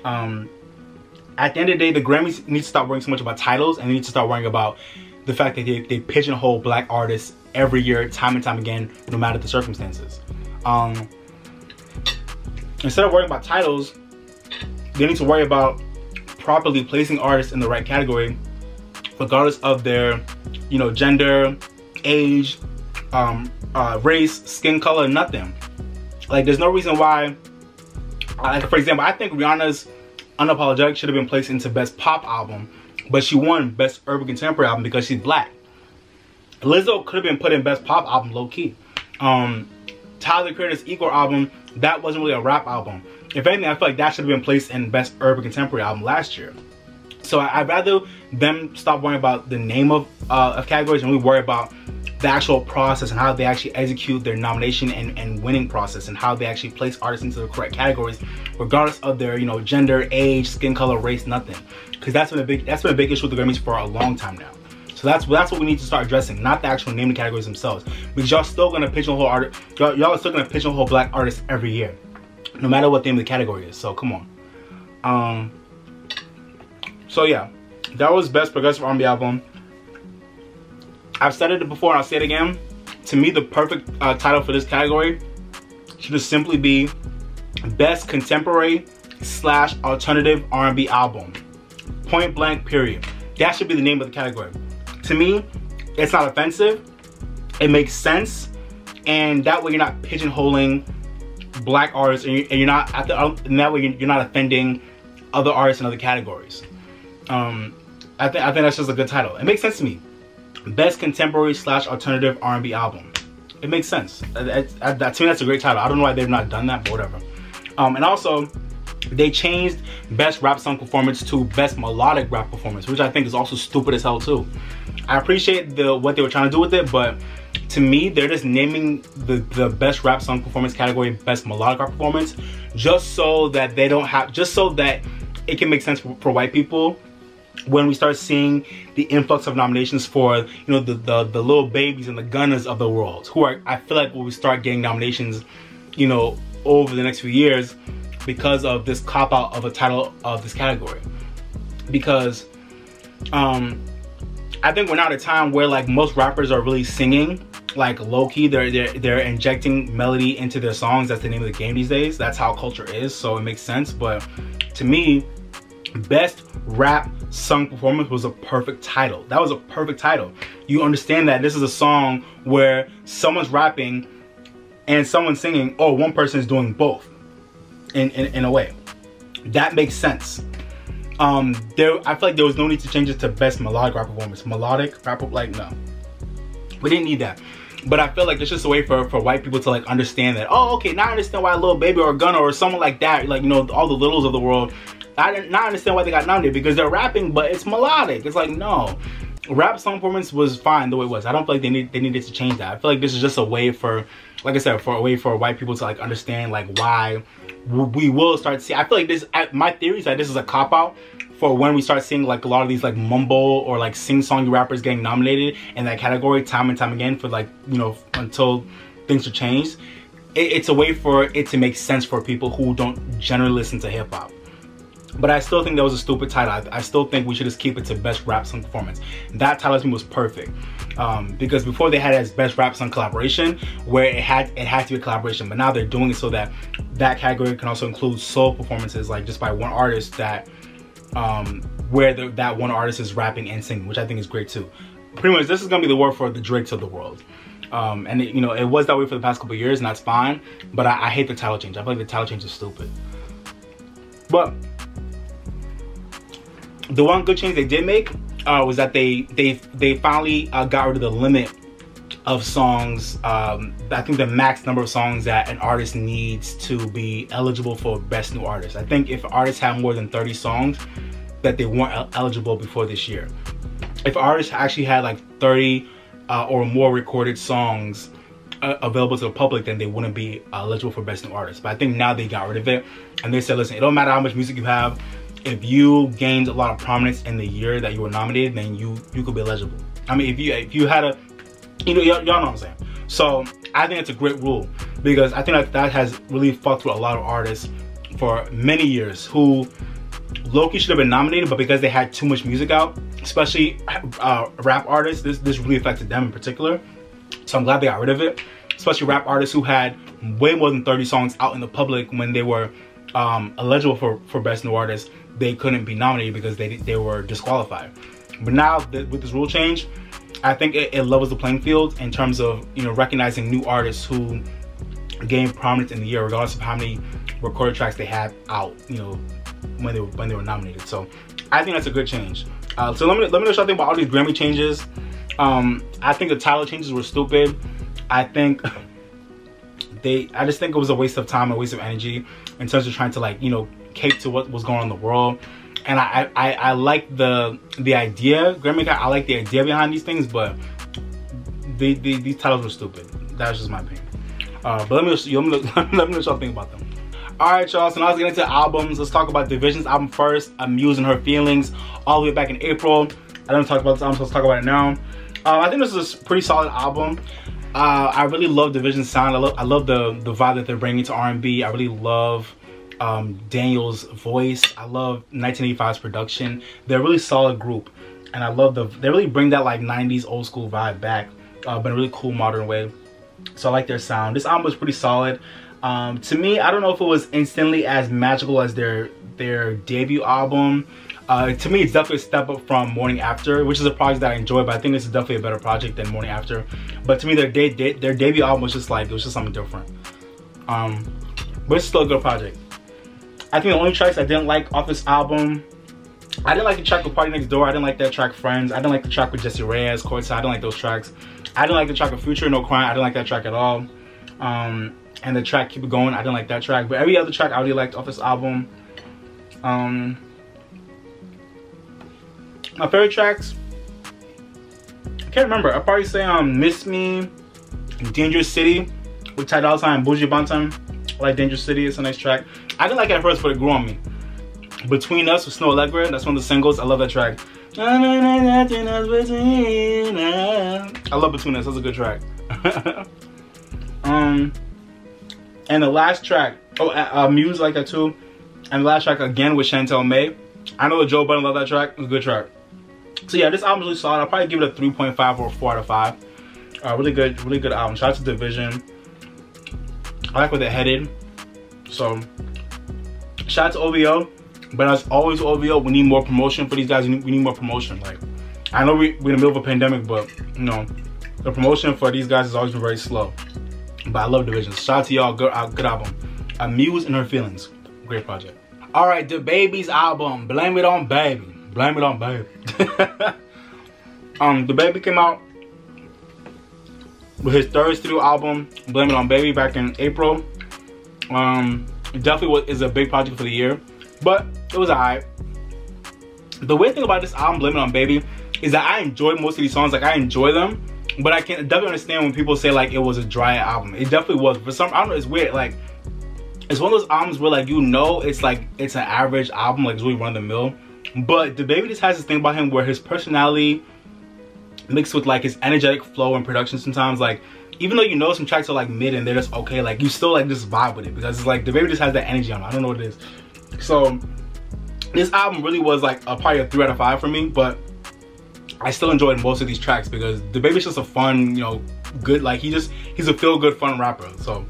at the end of the day, the Grammys need to stop worrying so much about titles, and they need to start worrying about the fact that they pigeonhole black artists every year, time and time again, no matter the circumstances. Instead of worrying about titles, they need to worry about properly placing artists in the right category, regardless of their, you know, gender, age, race, skin color, nothing. Like, there's no reason why, like, for example, I think Rihanna's Unapologetic should have been placed into Best Pop Album, but she won Best Urban Contemporary Album because she's black. Lizzo could have been put in Best Pop Album, low-key. Tyler Creator's Igor album, that wasn't really a rap album. If anything, I feel like that should have been placed in Best Urban Contemporary Album last year. So I'd rather them stop worrying about the name of categories and we worry about the actual process and how they actually execute their nomination and winning process, and how they actually place artists into the correct categories, regardless of their, you know, gender, age, skin color, race, nothing. Because that's been a big issue with the Grammys for a long time now. So that's what we need to start addressing, not the actual naming categories themselves. Because y'all still gonna pigeonhole artists, y'all are still gonna pigeonhole black artists every year, no matter what the name of the category is. So come on. So yeah, that was Best Progressive R&B Album. I've said it before and I'll say it again. To me, the perfect title for this category should just simply be Best Contemporary / Alternative R&B Album. Point blank, period. That should be the name of the category. To me, it's not offensive. It makes sense, and that way you're not pigeonholing black artists, and you're not and that way you're not offending other artists in other categories. I think that's just a good title. It makes sense to me. Best Contemporary / Alternative R&B Album. It makes sense. To me, that's a great title. I don't know why they've not done that, but whatever. And also, they changed Best Rap Song Performance to Best Melodic Rap Performance, which I think is also stupid as hell too. I appreciate what they were trying to do with it, but to me, they're just naming the Best Rap Song Performance category Best Melodic Rap Performance, just so that it can make sense for white people when we start seeing the influx of nominations for, you know, the little babies and the Gunners of the world, who are, I feel like, will start getting nominations, you know, over the next few years because of this cop-out of a title of this category. Because I think we're now at a time where, like, most rappers are really singing, like, low-key. They're injecting melody into their songs. That's the name of the game these days. That's how culture is, so it makes sense. But to me, Best Rap Song Performance was a perfect title. That was a perfect title. You understand that this is a song where someone's rapping and someone's singing, or one person is doing both in a way. That makes sense. I feel like there was no need to change it to Best Melodic Rap Performance. Melodic rap, like, no. We didn't need that. But I feel like it's just a way for white people to, like, understand that, oh, okay, now I understand why a Lil Baby or a Gunna or someone like that, like, you know, all the littles of the world, I did not understand why they got nominated, because they're rapping, but it's melodic. It's like, no. Rap song performance was fine the way it was. I don't feel like they needed to change that. I feel like this is just a way for, like I said, for a way for white people to, like, understand, like, why we will start seeing. I feel like this, my theory is that this is a cop-out for when we start seeing, like, a lot of these, like, mumble or, like, sing-songy rappers getting nominated in that category time and time again for, like, you know, until things are changed. It's a way for it to make sense for people who don't generally listen to hip-hop. But I still think that was a stupid title. I still think we should just keep it to Best Rap Song Performance. That title to me was perfect. Because before they had it as Best Rap Song Collaboration, where it had to be a collaboration. But now they're doing it so that that category can also include solo performances, like just by one artist that, where that one artist is rapping and singing, which I think is great too. Pretty much, this is gonna be the word for the Drakes of the world. And it, you know, it was that way for the past couple of years, and that's fine. But I hate the title change. I feel like the title change is stupid. But the one good change they did make was that they finally got rid of the limit of songs. I think the max number of songs that an artist needs to be eligible for Best New Artist. I think if artists have more than 30 songs, that they weren't eligible before this year. If artists actually had like 30 or more recorded songs available to the public, then they wouldn't be eligible for Best New Artist. But I think now they got rid of it, and they said, listen, it don't matter how much music you have. If you gained a lot of prominence in the year that you were nominated, then you could be eligible. I mean, if you had a, you know, y'all know what I'm saying. So I think it's a great rule, because I think that has really fucked with a lot of artists for many years who low-key should have been nominated, but because they had too much music out, especially rap artists, this really affected them in particular. So I'm glad they got rid of it, especially rap artists who had way more than 30 songs out in the public when they were eligible for Best New Artist. They couldn't be nominated because they were disqualified. But now with this rule change, I think it levels the playing field in terms of, you know, recognizing new artists who gained prominence in the year, regardless of how many recorded tracks they had out, you know, when they were nominated. So I think that's a good change. So let me know what y'all think about all these Grammy changes. I think the title changes were stupid. I just think it was a waste of time, a waste of energy in terms of trying to, like, you know, cape to what was going on in the world. And I like the idea, Grammy, I like the idea behind these things, but these titles were stupid. That's just my opinion. But let me know what y'all think about them. Alright, y'all, so now let's get into albums. Let's talk about Dvsn's album first, Muse and Her Feelings, all the way back in April. I don't talk about this album, so let's talk about it now. I think this is a pretty solid album. I really love Dvsn's sound. I love the vibe that they're bringing to R&B. I really love Daniel's voice. I love 1985's production. They're a really solid group, and I love they really bring that like 90s old school vibe back, but in a really cool modern way. So I like their sound. This album was pretty solid. To me, I don't know if it was instantly as magical as their debut album. To me, it's definitely a step up from Morning After, which is a project that I enjoy, but I think this is definitely a better project than Morning After. But to me, their debut album was just like, it was just something different. But it's still a good project. I think the only tracks I didn't like off this album, I didn't like the track with Party Next Door. I didn't like that track Friends. I didn't like the track with Jesse Reyes, Courtside. I didn't like those tracks. I didn't like the track with Future, No Crime. I didn't like that track at all. And the track Keep It Going, I didn't like that track. But every other track I really liked off this album. My favorite tracks, I can't remember. I'd probably say Miss Me, Dangerous City with Ty Dolla $ign and Bougie Banton. I like Dangerous City, it's a nice track. I didn't like it at first, but it grew on me. Between Us with Snow Allegra, that's one of the singles. I love that track. I love Between Us, that's a good track. And the last track, Muse like that too. And the last track again with Chantel May. I know the Joe Budden love that track, it's a good track. So yeah, this album is really solid. I'll probably give it a 3.5 or a 4 out of 5. Really good album. Shout out to Dvsn. I like where they're headed. So shout out to OVO. But as always, OVO, we need more promotion for these guys. We need more promotion. Like, I know we're in the middle of a pandemic, but you know, the promotion for these guys has always been very slow. But I love Dvsn. Shout out to y'all, good album. Muse and Her Feelings, great project. All right, DaBaby's album, Blame It On Baby. Blame It On Baby. DaBaby came out with his third studio album, Blame It On Baby, back in April. It definitely is a big project for the year, but it was alright. The weird thing about this album, Blame It On Baby, is that I enjoy most of these songs. Like, I enjoy them, but I can definitely understand when people say like it was a dry album. It definitely was. For some, I don't know, it's weird. Like, it's one of those albums where like, you know, it's like, it's an average album, like it's really run of the mill. But DaBaby just has this thing about him where his personality mixed with like his energetic flow and production sometimes, like, even though you know some tracks are like mid and they're just okay, like you still like just vibe with it because it's like DaBaby just has that energy on him. I don't know what it is. So this album really was like probably a 3 out of 5 for me, but I still enjoyed most of these tracks because DaBaby's just a fun, you know, good, like he's a feel-good fun rapper. So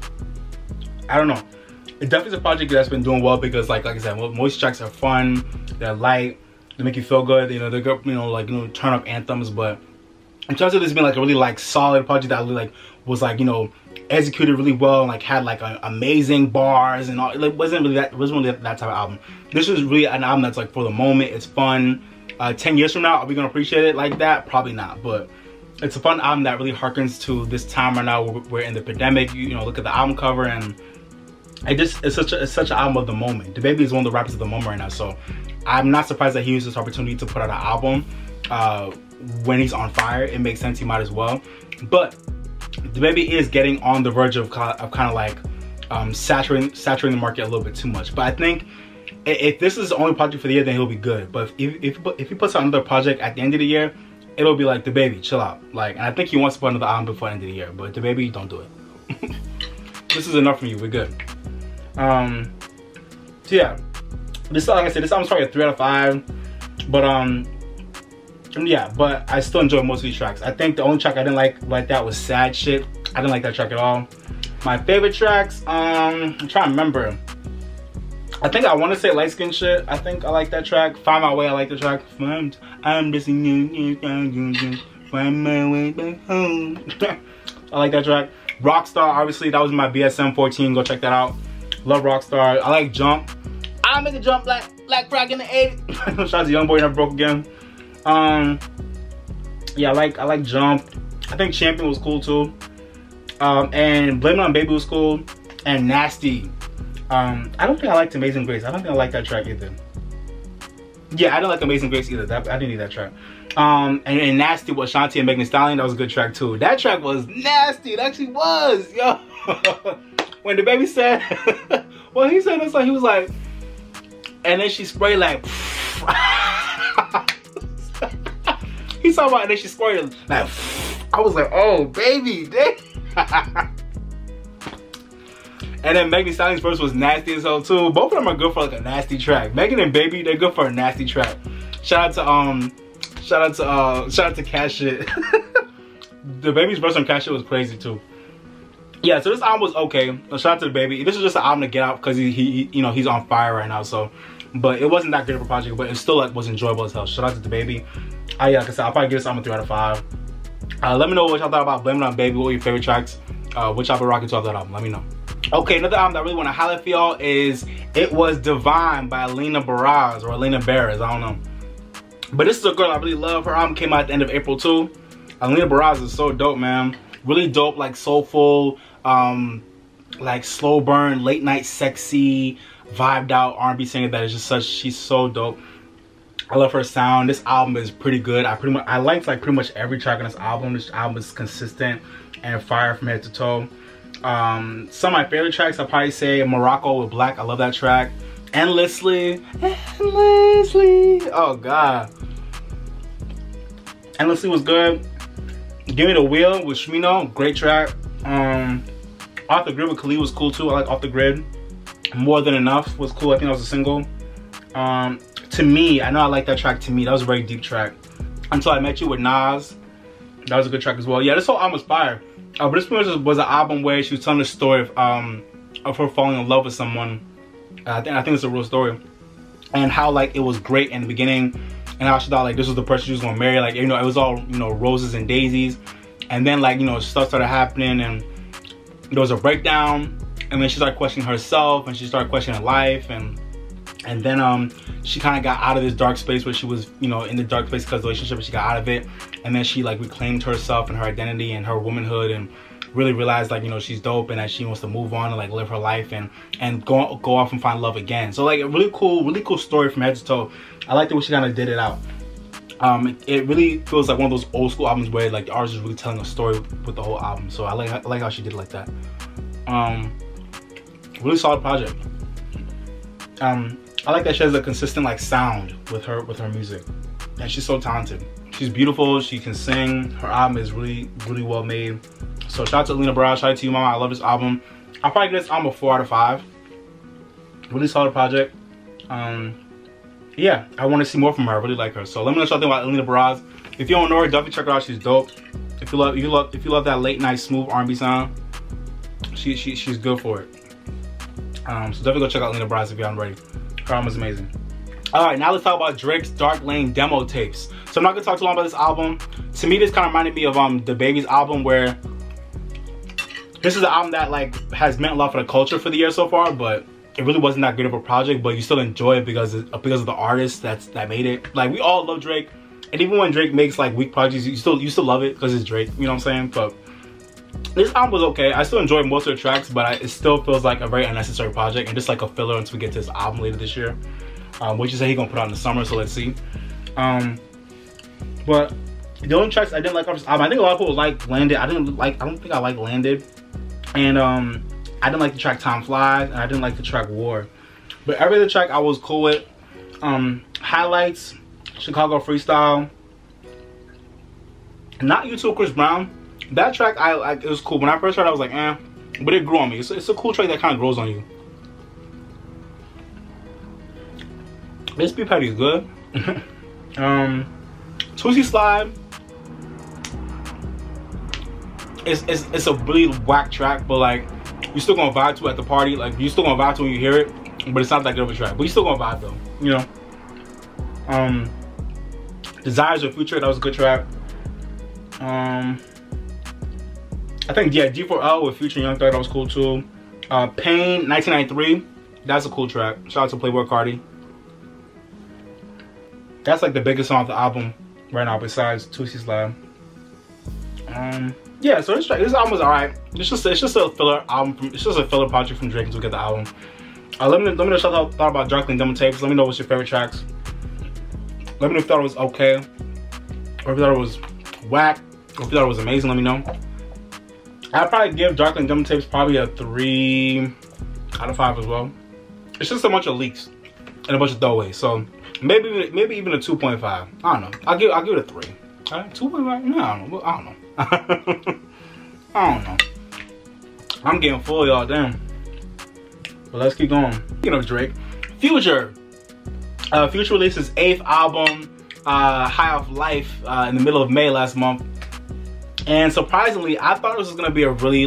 I don't know. It definitely is a project that's been doing well because like I said, most tracks are fun, they're light, they make you feel good, you know, they're good, you know, like, you know, turn up anthems. But in terms of this being like a really like solid project that really like was like, you know, executed really well and like had like amazing bars and all, it wasn't really that type of album. This was really an album that's like for the moment, it's fun. 10 years from now, are we gonna appreciate it like that? Probably not, but it's a fun album that really harkens to this time right now where we're in the pandemic. You know, look at the album cover and it's such an album of the moment. DaBaby is one of the rappers of the moment right now, so I'm not surprised that he used this opportunity to put out an album when he's on fire. It makes sense, he might as well. But DaBaby is getting on the verge of kind of like saturating the market a little bit too much. But I think if this is the only project for the year, then he'll be good. But if he puts out another project at the end of the year, it'll be like, DaBaby, chill out. Like, and I think he wants to put another album before the end of the year. But DaBaby, don't do it. This is enough from you. We're good. So yeah, this, like I said, this album's probably a 3 out of 5. But yeah, but I still enjoy most of these tracks. I think the only track I didn't like that was Sad Shit. I didn't like that track at all. My favorite tracks, I'm trying to remember. I think I want to say Light Skin Shit. I think I like that track. Find My Way, I like the track. I'm just find my way back home. I like that track. Rockstar, obviously, that was my BSM 14. Go check that out. Love Rockstar. I like Jump. I make a jump like Frog in the 80s. Shout out to Youngboy, Never Broke Again. Yeah, I like Jump. I think Champion was cool too. And Blame It On Baby was cool. And Nasty. I don't think I liked Amazing Grace. I don't think I like that track either. Yeah, I didn't like Amazing Grace either. I didn't need that track. And Nasty with Shanti and Megan Thee Stallion, that was a good track too. That track was nasty. It actually was, yo. When DaBaby said, well, he said this, like, he was like, and then she sprayed like, he talking about, and then she sprayed like, I was like, oh, baby, damn. And then Megan Thee Stallion's verse was nasty as hell too. Both of them are good for like a nasty track. Megan and Baby, they're good for a nasty track. Shout out to Cash Shit. DaBaby's verse on Cash Shit was crazy too. Yeah, so this album was okay. Shout out to DaBaby. This is just an album to get out because he you know, he's on fire right now. So, but it wasn't that great of a project, but it still like was enjoyable as hell. Shout out to DaBaby. Yeah, like I said, I'll probably give this album a 3 out of 5. Let me know what y'all thought about Blame It On Baby. What were your favorite tracks? Which y'all been rocking to off that album? Let me know. Okay, another album that I really want to highlight for y'all is It Was Divine by Alina Baraz, or Alina Baraz, I don't know. But this is a girl I really love. Her album came out at the end of April too. Alina Baraz is so dope, man. Really dope, like soulful, like slow burn, late night sexy, vibed out R&B singer that is just such, she's so dope. I love her sound. This album is pretty good. I liked like pretty much every track on this album. This album is consistent and fire from head to toe. Some of my favorite tracks, I'll probably say Morocco with Black. I love that track. Endlessly. Oh god. Endlessly was good. Give Me the Wheel with Shmino, great track. Off the Grid with Khalid was cool too. I like Off the Grid. More Than Enough was cool. I think that was a single. To Me, I know I like that track. To Me, that was a very deep track. Until I Met You with Nas, that was a good track as well. Yeah, this whole album was fire. But this pretty much was an album where she was telling the story of her falling in love with someone. I think it's a real story, and how like it was great in the beginning, and how she thought like this was the person she was gonna marry. Like, you know, it was all, you know, roses and daisies, and then like, you know, stuff started happening, and there was a breakdown, and then she started questioning herself, and she started questioning life, and then she kind of got out of this dark space where she was, you know, in the dark place because of the relationship, and she got out of it, and then she like reclaimed herself and her identity and her womanhood, and really realized like, you know, she's dope and that she wants to move on and like live her life and go off and find love again. So like a really cool story from head to toe. I like the way she kind of did it out. It really feels like one of those old school albums where like the artist is really telling a story with the whole album. So I like how she did it like that. Really solid project. I like that she has a consistent like sound with her music, and she's so talented. She's beautiful. She can sing. Her album is really well made. So shout out to Alina Baraz. Shout out to you, mama. I love this album. I'll probably give this album a 4 out of 5. Really solid project. Yeah, I want to see more from her. I really like her. So let me know something about Alina Baraz. If you don't know her, definitely check her out. She's dope. If you love that late night smooth R&B sound, she's good for it. So definitely go check out Alina Baraz if you haven't already. Her album is amazing. Alright, now let's talk about Drake's Dark Lane demo tapes. So I'm not gonna talk too long about this album. To me, this kind of reminded me of DaBaby's album, where this is an album that like has meant a lot for the culture for the year so far, but it really wasn't that great of a project. But you still enjoy it because of the artist that made it. Like, we all love Drake, and even when Drake makes like weak projects, you still love it because it's Drake. You know what I'm saying? But this album was okay. I still enjoyed most of the tracks, but it still feels like a very unnecessary project and just like a filler until we get to this album later this year, which is he's gonna put out in the summer. So let's see. But the only tracks I didn't like off this album, I think a lot of people like Landed. I don't think I like Landed, and I didn't like the track Time Flies, and I didn't like the track War. But every other track I was cool with. Highlights, Chicago Freestyle, Not You Too, Chris Brown. That track it was cool. When I first heard it, I was like, eh, but it grew on me. It's a cool track that kind of grows on you. This Be Petty is good. Tootsie Slide. It's a really whack track, but like you're still gonna vibe to it at the party. Like, you're still gonna vibe to it when you hear it, but it's not that good of a track. But you're still gonna vibe though, you know. Desires of Future, that was a good track. I think, yeah, D4L with Future and Young Thug, that was cool too. Pain 1993, that's a cool track. Shout out to Playboy Cardi. That's like the biggest song of the album right now besides Tootsie Slide. Yeah, so this album was alright. It's just a filler album. It's just a filler project from Drake until we get the album. Let me know what you thought about Dark Lane demo tapes. Let me know what's your favorite tracks. Let me know if you thought it was okay. or if you thought it was whack, or if you thought it was amazing, let me know. I'd probably give Darkling Gum Tapes probably a 3 out of 5 as well. It's just a bunch of leaks and a bunch of throwaways, so maybe even a 2.5. I don't know. I'll give it a 3. 2.5? No, I don't know. I don't know. I'm getting full, y'all. Damn. But let's keep going. Speaking of Drake, Future. Future released his 8th album, High Off Life, in the middle of May last month. And surprisingly, I thought this was gonna be a really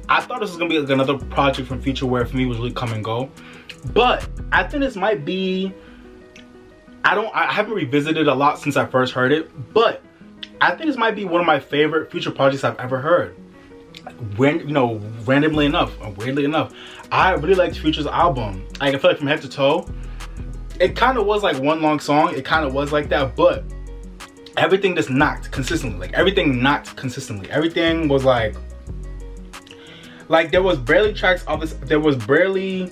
another project from Future where for me was really come and go. But I think this might be, I haven't revisited a lot since I first heard it, but I think this might be one of my favorite Future projects I've ever heard. When, you know, randomly enough, or weirdly enough, I really liked Future's album. I feel like from head to toe, it kind of was like one long song. It kind of was like that, but everything just knocked consistently. Like everything knocked consistently. Everything was like there was barely tracks of this. There was barely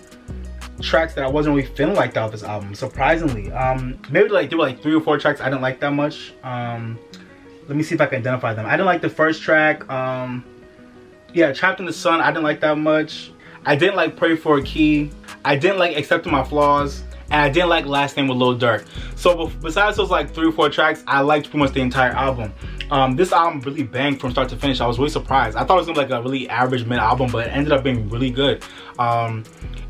tracks that I wasn't really feeling like that of this album. Surprisingly, maybe like there were like 3 or 4 tracks I didn't like that much. Let me see if I can identify them. I didn't like the first track. Yeah, Trapped in the Sun, I didn't like that much. I didn't like Pray for a Key. I didn't like Accepting My Flaws. And I didn't like Last Name with Lil Durk. So besides those like 3 or 4 tracks, I liked pretty much the entire album. This album really banged from start to finish. I was really surprised. I thought it was gonna be like a really average mid album, but it ended up being really good. I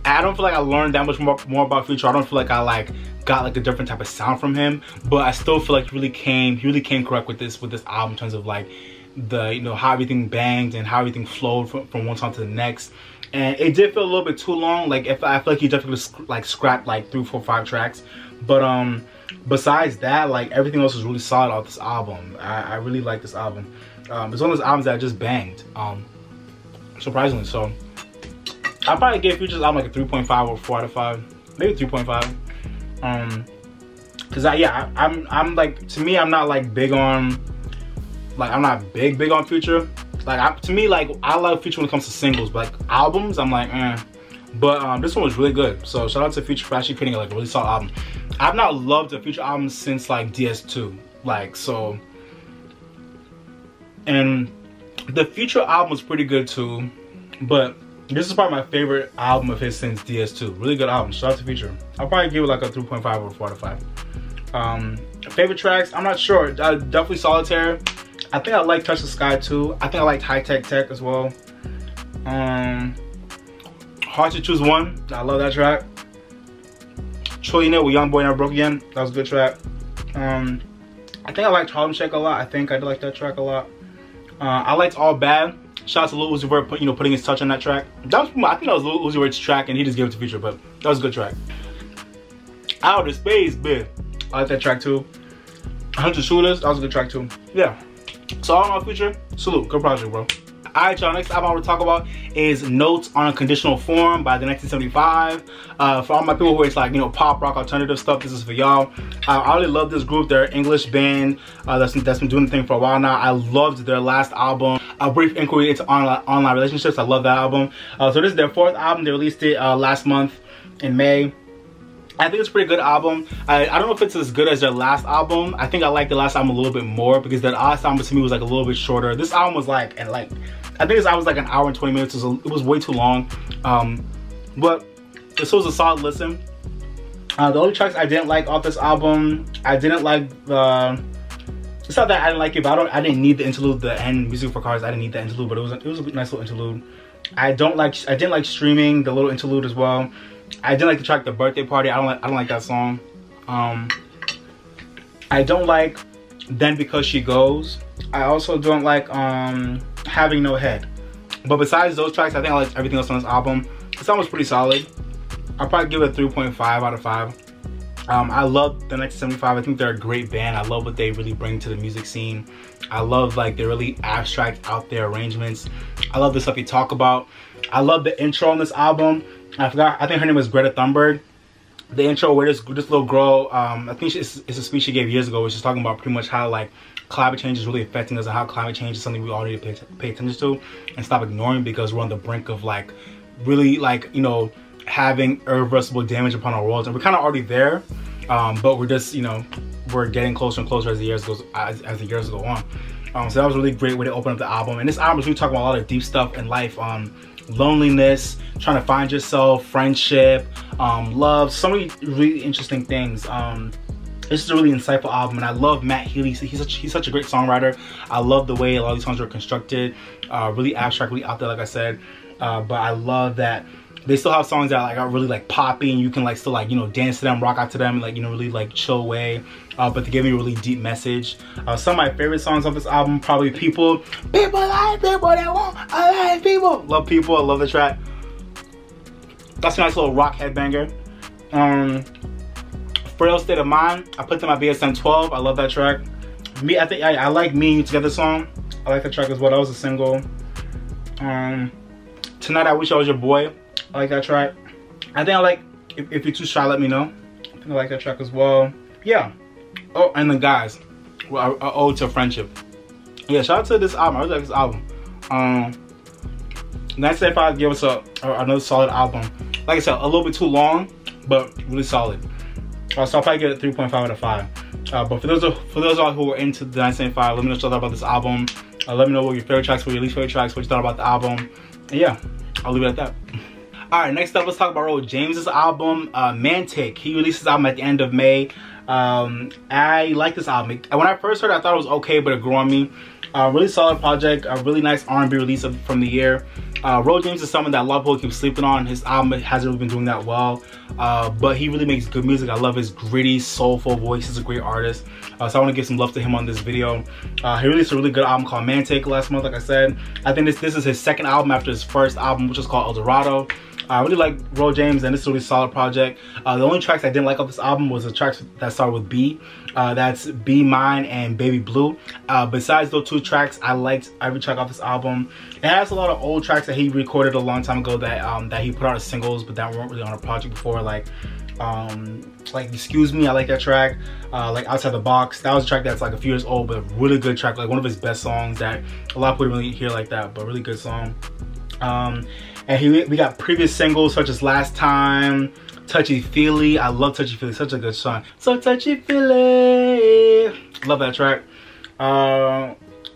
don't feel like I learned that much more about Future. I don't feel like I got like a different type of sound from him, but I still feel like he really came correct with this album in terms of like the, you know, how everything banged and how everything flowed from one song to the next. And it did feel a little bit too long. Like I feel like he definitely like scrapped like 3, 4, 5 tracks. But besides that, like everything else was really solid off this album. I really like this album. It's one of those albums that just banged. Surprisingly, so I'll probably give Future's album like a 3.5 or 4 out of 5, maybe 3.5. Cause I'm like, to me, I'm not like big on, like I'm not big on Future. Like to me, like I love Future when it comes to singles, but like albums, I'm like, eh. But this one was really good. So shout out to Future for actually creating like a really solid album. I've not loved a Future album since like DS2, like so. And the Future album was pretty good too, but this is probably my favorite album of his since DS2. Really good album. Shout out to Future. I'll probably give it like a 3.5 or 4 out of 5. Favorite tracks? I'm not sure. Definitely Solitaire. I think I like Touch the Sky too. I think I liked High Tech Tech as well. Hard to Choose One. I love that track. Trillionaire with Young Boy Never Broke Again. That was a good track. I think I liked Harlem Shake a lot. I think I did like that track a lot. I liked All Bad. Shout out to Lil Uzi Vert, putting his touch on that track. I think that was Lil Uzi Vert's track, and he just gave it to Future, but that was a good track. Outer Space, bitch. I like that track too. 100 Shooters, that was a good track too. Yeah. So all in all, Future, salute, good project, bro. Alright, y'all, next album I want to talk about is Notes on a Conditional Form by the 1975. For all my people who is like, you know, pop rock alternative stuff, this is for y'all. I really love this group. They're an English band that's been doing the thing for a while now. I loved their last album, A Brief Inquiry into Online Relationships. I love that album. So this is their 4th album. They released it last month in May. I think it's a pretty good album. I don't know if it's as good as their last album. I think I like the last album a little bit more because their last album to me was like a little bit shorter. This album was like, I think this album was like an hour and 20 minutes. It was way too long. But this was a solid listen. The only tracks I didn't like off this album, I didn't like the... It's not that I didn't like it, but I didn't need the interlude, the end Music for Cars. I didn't need the interlude, but it was a nice little interlude. I didn't like Streaming, the little interlude as well. I didn't like the track The Birthday Party. I don't like that song. I don't like Then Because She Goes. I also don't like Having No Head. But besides those tracks, I think I liked everything else on this album. This album was pretty solid. I'll probably give it a 3.5 out of 5. I love the 1975. I think they're a great band. I love what they really bring to the music scene. I love like their really abstract, out there arrangements. I love the stuff they talk about. I love the intro on this album. I think her name was Greta Thunberg. The intro where this little girl, I think it's a speech she gave years ago, where she's talking about pretty much how like climate change is really affecting us and how climate change is something we all need to pay attention to and stop ignoring, because we're on the brink of like really like, you know, having irreversible damage upon our world, and we're kind of already there, but we're just, you know, we're getting closer and closer as the years go on. So that was a really great way to open up the album. And this album is really talking about a lot of deep stuff in life. Loneliness, trying to find yourself, friendship, love, so many really interesting things. This is a really insightful album, and I love Matt Healy. He's such a great songwriter. I love the way a lot of these songs are constructed, really abstract, really out there, like I said. But I love that they still have songs that like are really like poppy, and you can like still like, you know, dance to them, rock out to them, like, you know, really like chill way. But they give me a really deep message. Some of my favorite songs off this album, probably People like people that want alive people. Love People, I love the track. That's a nice little rock headbanger. Frail State of Mind, I put them at BSM 12. I love that track. Me, I think I like Me and You Together song. I like that track as well. That was a single. Tonight I Wish I Was Your Boy. I like that track. I think I like If You're Too Shy, Let Me Know. I think I like that track as well. Yeah. Oh, and the guys. Well, I Ode to Friendship. Yeah, shout out to this album. I really like this album. 1975 gave us another solid album. Like I said, a little bit too long, but really solid. So I'll probably get a 3.5 out of 5. But for those of y'all who are into the 1975, let me know what you thought about this album. Let me know what your favorite tracks were, your least favorite tracks, what you thought about the album. And yeah, I'll leave it at that. Alright, next up, let's talk about Ro James's album, MANTIC. He released his album at the end of May. I like this album. When I first heard it, I thought it was okay, but it grew on me. Really solid project, a really nice R&B release from the year. Ro James is someone that a lot of people keep sleeping on. His album hasn't really been doing that well, but he really makes good music. I love his gritty, soulful voice. He's a great artist, so I want to give some love to him on this video. He released a really good album called MANTIC last month, like I said. I think this is his second album after his first album, which is called El Dorado. I really like Ro James, and this is a really solid project. The only tracks I didn't like off this album was the tracks that start with B. That's Be Mine and Baby Blue. Besides those two tracks, I liked every track off this album. It has a lot of old tracks that he recorded a long time ago that he put out as singles, but that weren't really on a project before. Like Excuse Me, I like that track. Like Outside the Box, that was a track that's like a few years old, but a really good track, like one of his best songs that a lot of people didn't really hear like that, but really good song. And we got previous singles such as Last Time, Touchy Feely. I love Touchy Feely, such a good song. So Touchy Feely, love that track.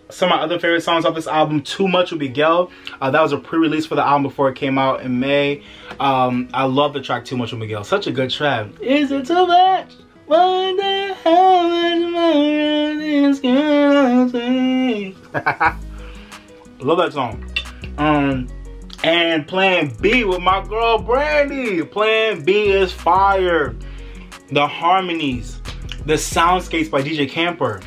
Some of my other favorite songs off this album, Too Much with Miguel. That was a pre-release for the album before it came out in May. I love the track Too Much with Miguel, such a good track. Is it too much? Wonder how much more this can say. Love that song. And Plan B with my girl Brandy. Plan B is fire. The harmonies, the soundscapes by DJ Camper.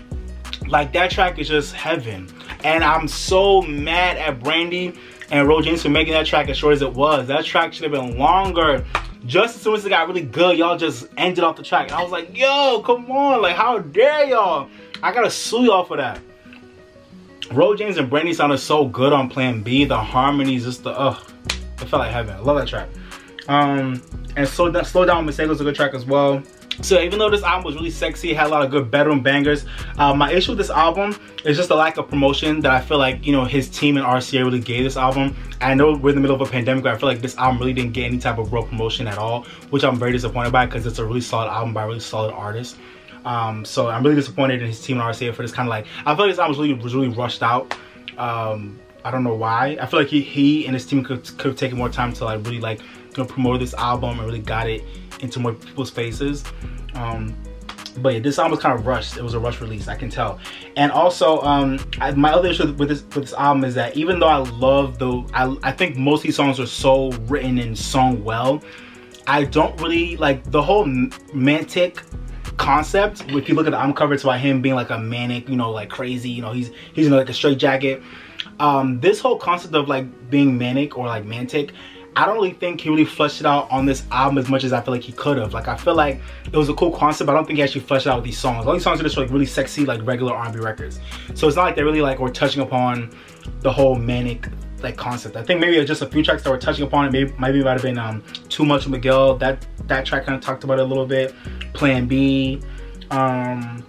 Like, that track is just heaven. And I'm so mad at Brandy and Ro James for making that track as short as it was. That track should have been longer. Just as soon as it got really good, y'all just ended off the track. And I was like, yo, come on. Like, how dare y'all? I gotta sue y'all for that. Ro James and Brandy sounded so good on Plan B. The harmonies, just the it felt like heaven. I love that track. And Slow Down Mistake was a good track as well. So even though this album was really sexy, it had a lot of good bedroom bangers, my issue with this album is just the lack of promotion that I feel like, you know, his team and RCA really gave this album. I know we're in the middle of a pandemic, but I feel like this album really didn't get any type of real promotion at all, which I'm very disappointed by, because it's a really solid album by a really solid artist. So I'm really disappointed in his team and RCA for this kind of like, I feel like this album was really rushed out. I don't know why. I feel like he and his team could have taken more time to like really like, you know, promote this album and really got it into more people's faces. But yeah, this album was kind of rushed. It was a rush release, I can tell. And also, my other issue with this album is that even though I love I think most of these songs are so written and sung well, I don't really like the whole MANTIC concept. If you look at the album cover, it's about him being like a manic, you know, like crazy, you know, he's in like a straight jacket. This whole concept of like being manic or like MANTIC, I don't really think he really fleshed it out on this album as much as I feel like he could have. Like, I feel like it was a cool concept, but I don't think he actually fleshed it out with these songs. All these songs are just like really sexy, like regular R&B records. So it's not like they really like were touching upon the whole manic like concept. I think maybe just a few tracks that were touching upon it. Maybe might have been Too Much with Miguel. That track kind of talked about it a little bit. Plan B. But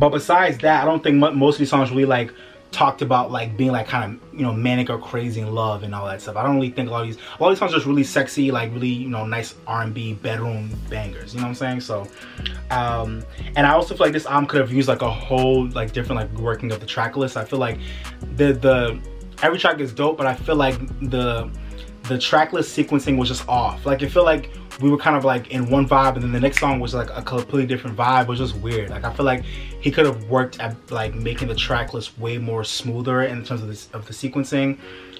besides that, I don't think most of these songs really like talked about like being like kind of, you know, manic or crazy in love and all that stuff. I don't really think a lot of these songs are just really sexy, like really, you know, nice R&B bedroom bangers, you know what I'm saying? So and I also feel like this album could have used like a whole like different like working of the track list. I feel like the every track is dope, but I feel like the track list sequencing was just off. Like I feel like we were kind of like in one vibe, and then the next song was like a completely different vibe. It was just weird. Like I feel like he could have worked at like making the track list way more smoother in terms of the sequencing,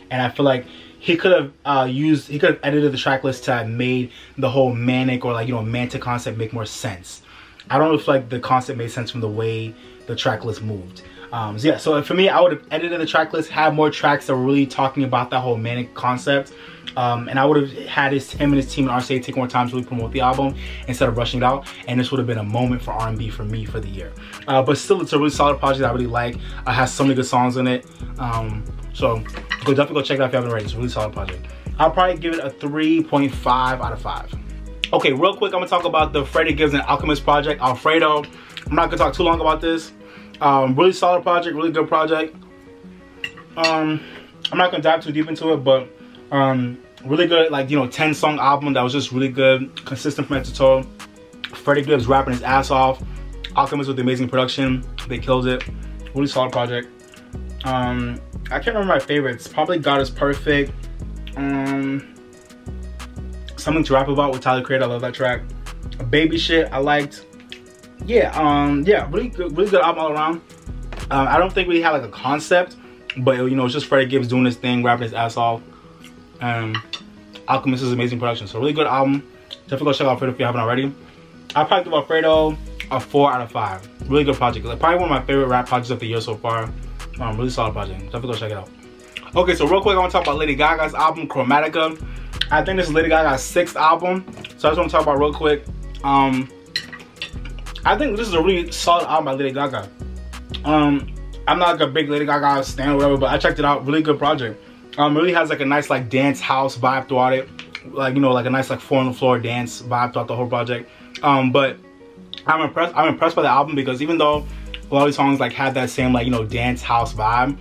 and I feel like he could have edited the track list to have made the whole manic or like, you know, mantic concept make more sense. I don't know if like the concept made sense from the way the track list moved. So yeah, so for me, I would have edited the track list, had more tracks that were really talking about that whole manic concept. And I would have had him and his team at RCA take more time to really promote the album instead of rushing it out. And this would have been a moment for R&B for me for the year. But still, it's a really solid project I really like. It has so many good songs in it. So definitely go check it out if you haven't already. It's a really solid project. I'll probably give it a 3.5 out of 5. Okay, real quick, I'm gonna talk about the Freddie, Gibbs, and Alchemist project, Alfredo. I'm not gonna talk too long about this. Really solid project, really good project. I'm not gonna dive too deep into it, but really good, like, you know, 10-song album that was just really good, consistent from head to toe. Freddie Gibbs rapping his ass off. Alchemist with the amazing production, they killed it. Really solid project. I can't remember my favorites. Probably God Is Perfect. Something to Rap About with Tyler Creator, I love that track. Baby Shit, I liked. Yeah, yeah, really good album all around. I don't think we had like a concept, but you know, it's just Freddie Gibbs doing his thing, rapping his ass off. Alchemist is amazing production, so really good album. Definitely go check out Alfredo if you haven't already. I'll probably give Alfredo a 4 out of 5. Really good project. Like, probably one of my favorite rap projects of the year so far. Really solid project. Definitely go check it out. Okay, so real quick, I want to talk about Lady Gaga's album, Chromatica. I think this is Lady Gaga's 6th album, so I just want to talk about it real quick. I think this is a really solid album by Lady Gaga. I'm not like a big Lady Gaga stan or whatever, but I checked it out. Really good project. Really has like a nice like dance house vibe throughout it. Like, you know, like a nice like 4 on the floor dance vibe throughout the whole project. But I'm impressed by the album because even though a lot of these songs like had that same like, you know, dance house vibe,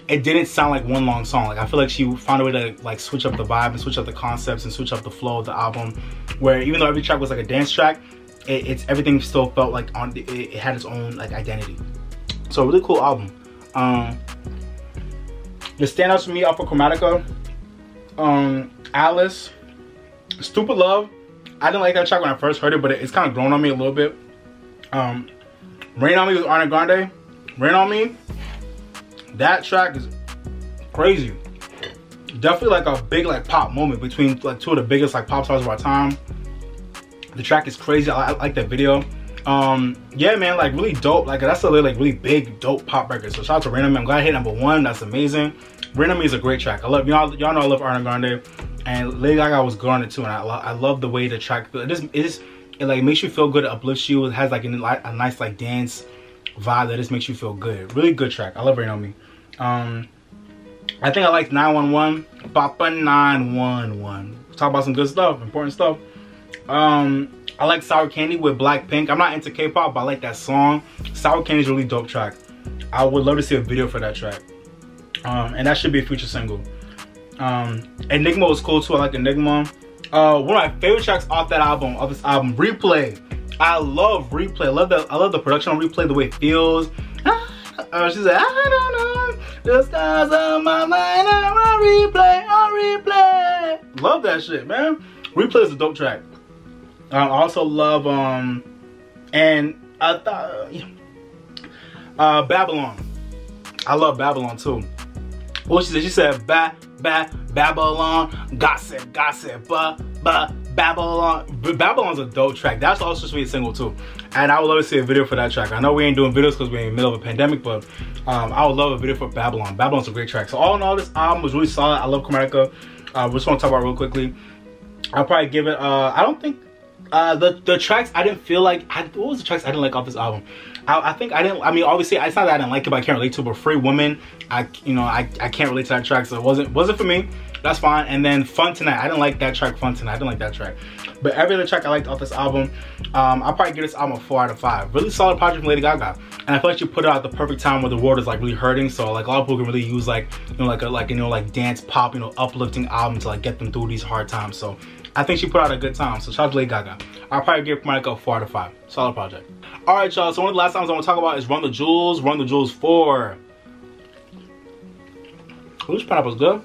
it didn't sound like one long song. Like I feel like she found a way to like switch up the vibe and switch up the concepts and switch up the flow of the album, where even though every track was like a dance track, everything still felt like it had its own like identity. So really cool album. The standouts for me are for Chromatica, Alice, Stupid Love. I didn't like that track when I first heard it, but it's kind of grown on me a little bit. Rain on Me with Ariana Grande. Rain on Me, that track is crazy. Definitely like a big like pop moment between like 2 of the biggest like pop stars of our time. The track is crazy. I like that video. Yeah, man, like really dope. Like that's a really big dope pop record. So shout out to Rain on Me. I'm glad I hit #1. That's amazing. Rain on Me is a great track. I love y'all know I love Ariana Grande, and Lady Gaga was good on it too. And I love the way the track it like makes you feel good. It uplifts you. It has like a nice like dance vibe that just makes you feel good. Really good track. I love Rain on Me. I think I like 911. Papa 911. Talk about some good stuff, important stuff. I like Sour Candy with Blackpink. I'm not into K-pop, but I like that song. Sour Candy is a really dope track. I would love to see a video for that track. And that should be a future single. Enigma was cool too. I like Enigma. One of my favorite tracks off this album, Replay. I love Replay. I love the production on Replay, the way it feels. She's like, I don't know, the stars on my mind are on replay. Love that shit, man. Replay is a dope track. I also love Babylon. I love Babylon too. What she said? She said Babylon, gossip, Babylon. Babylon's a dope track. That's also supposed to be a single too. And I would love to see a video for that track. I know we ain't doing videos because we're in the middle of a pandemic, but I would love a video for Babylon. Babylon's a great track. So all in all, this album was really solid. I love Chromatica. We just want to talk about it real quickly. I'll probably give it, I don't think, the tracks I didn't feel like, what was the tracks I didn't like off this album? I think I didn't, I mean, obviously, it's not that I didn't like it, but I can't relate to it. But Free Woman, I can't relate to that track, so it wasn't for me. That's fine. And then Fun Tonight. I didn't like that track, Fun Tonight. I didn't like that track. But every other track I liked off this album. I'll probably give this album a 4 out of 5. Really solid project from Lady Gaga. And I feel like she put it out at the perfect time where the world is like really hurting. So like a lot of people can really use like, you know, like dance pop, you know, uplifting album to like get them through these hard times. So I think she put out a good time. So shout out to Lady Gaga. I'll probably give Chromatica a 4 out of 5. Solid project. Alright, y'all. So one of the last times I want to talk about is Run the Jewels. Run the Jewels 4. This pineapple is good.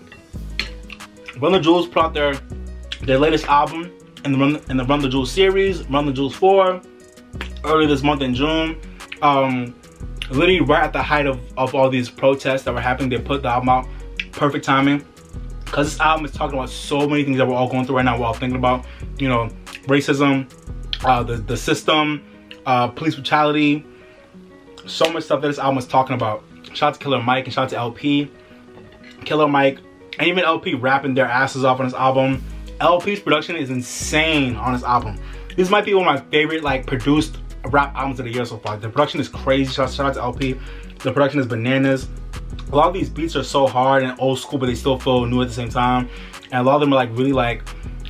Run the Jewels put out their latest album in the Run the Jewels series, Run the Jewels 4, earlier this month in June. Literally right at the height of all these protests that were happening, they put the album out. Perfect timing. Because this album is talking about so many things that we're all going through right now, we're all thinking about. You know, racism, the system, police brutality. So much stuff that this album is talking about. Shout out to Killer Mike and shout out to LP. Killer Mike and even LP rapping their asses off on this album. LP's production is insane on this album. This might be one of my favorite like produced rap albums of the year so far. The production is crazy. Shout out to LP. The production is bananas. A lot of these beats are so hard and old school, but they still feel new at the same time. And a lot of them are like really like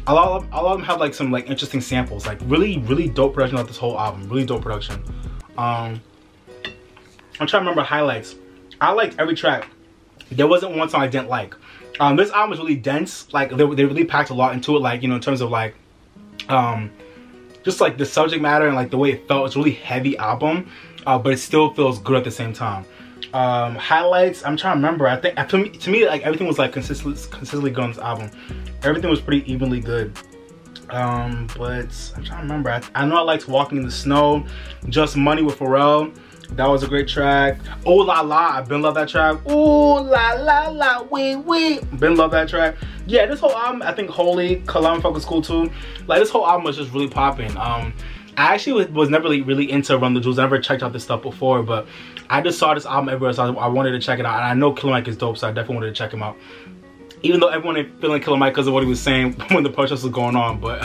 a lot of them have like some like interesting samples. Like really dope production of this whole album. Really dope production. I'm trying to remember highlights. I liked every track. There wasn't one song I didn't like. This album was really dense. Like they really packed a lot into it. Like, you know, in terms of like, just like the subject matter and like the way it felt. It's a really heavy album, but it still feels good at the same time. Highlights. I'm trying to remember. I think to me like everything was like consistently good on this album. Everything was pretty evenly good. But I'm trying to remember. I know I liked Walking in the Snow. Just Money with Harrell. That was a great track. Oh La La, I've been love that track. Oh La La La, wee. Been love that track. Yeah, this whole album, I think Holy, Cologne Folk is cool too. Like this whole album was just really popping. I actually was never really into Run the Jewels. I never checked out this stuff before, but I just saw this album everywhere, so I wanted to check it out. And I know Killer Mike is dope, so I definitely wanted to check him out. Even though everyone ain't feeling Killer Mike because of what he was saying when the protest was going on, but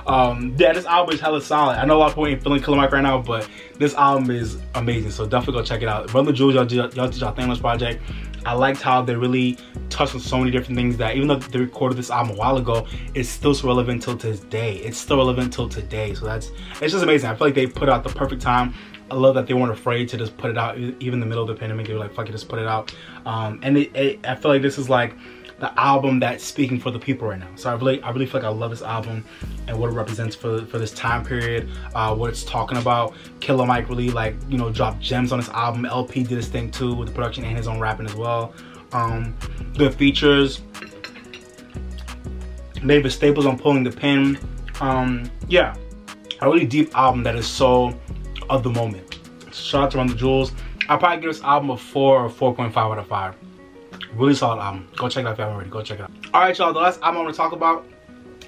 yeah, this album is hella solid. I know a lot of people ain't feeling Killer Mike right now, but this album is amazing, so definitely go check it out. Run the Jewels, y'all did y'all thing on this project. I liked how they really touched on so many different things that even though they recorded this album a while ago, it's still so relevant till this day. It's still relevant till today, so it's just amazing. I feel like they put out the perfect time. I love that they weren't afraid to just put it out, even in the middle of the pandemic. They were like, fuck it, just put it out. And I feel like this is like the album that's speaking for the people right now. So I really feel like I love this album and what it represents for this time period, what it's talking about. Killer Mike really like, you know, dropped gems on this album. LP did his thing too with the production and his own rapping as well. Good features. David Staples on Pulling the Pin. Yeah, a really deep album that is so of the moment. Shout out to Run the Jewels. I'll probably give this album a 4 or 4.5 out of 5. Really solid album. Go check it out if you haven't already. Go check it out. Alright, y'all. The last album I want to talk about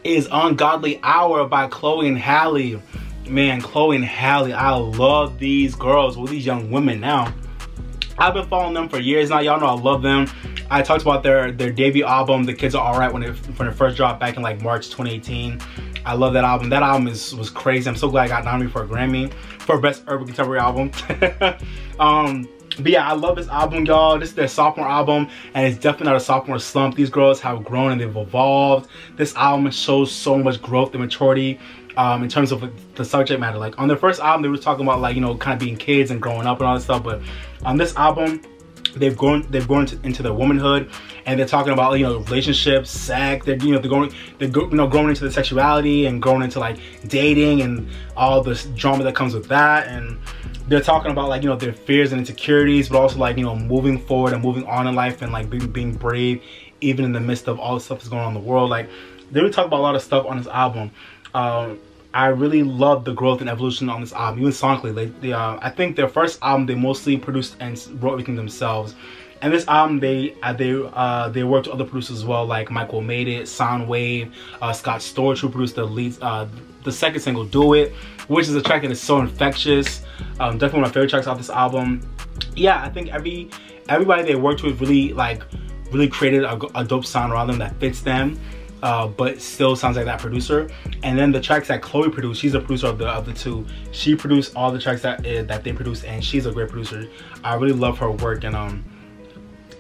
is Ungodly Hour by Chloe and Halle. Man, Chloe and Halle. I love these girls. Well, these young women now. I've been following them for years now. Y'all know I love them. I talked about their debut album, The Kids Are Alright, when it first dropped back in like March 2018. I love that album. That album was crazy. I'm so glad I got nominated for a Grammy for Best Urban Contemporary Album. But yeah, I love this album, y'all. This is their sophomore album, and it's definitely not a sophomore slump. These girls have grown and they've evolved. This album shows so much growth and maturity in terms of the subject matter. Like on their first album, they were talking about like, you know, kind of being kids and growing up and all that stuff. But on this album, they've grown into their womanhood, and they're talking about, you know, relationships, sex. They're growing into the sexuality and growing into like dating and all this drama that comes with that. And they're talking about like, you know, their fears and insecurities, but also like, you know, moving forward and moving on in life and like being brave even in the midst of all the stuff that's going on in the world. Like they really talk about a lot of stuff on this album. I really love the growth and evolution on this album, even sonically. I think their first album they mostly produced and wrote everything themselves. And this album they worked with other producers as well, like Michael Made It, Soundwave, Scott Storch, who produced the second single, Do It, which is a track that is so infectious. Definitely one of my favorite tracks off this album. Yeah, I think everybody they worked with really created a dope sound around them that fits them, but still sounds like that producer. And then the tracks that Chloe produced, she's a producer of the two. She produced all the tracks that they produced, and she's a great producer. I really love her work, and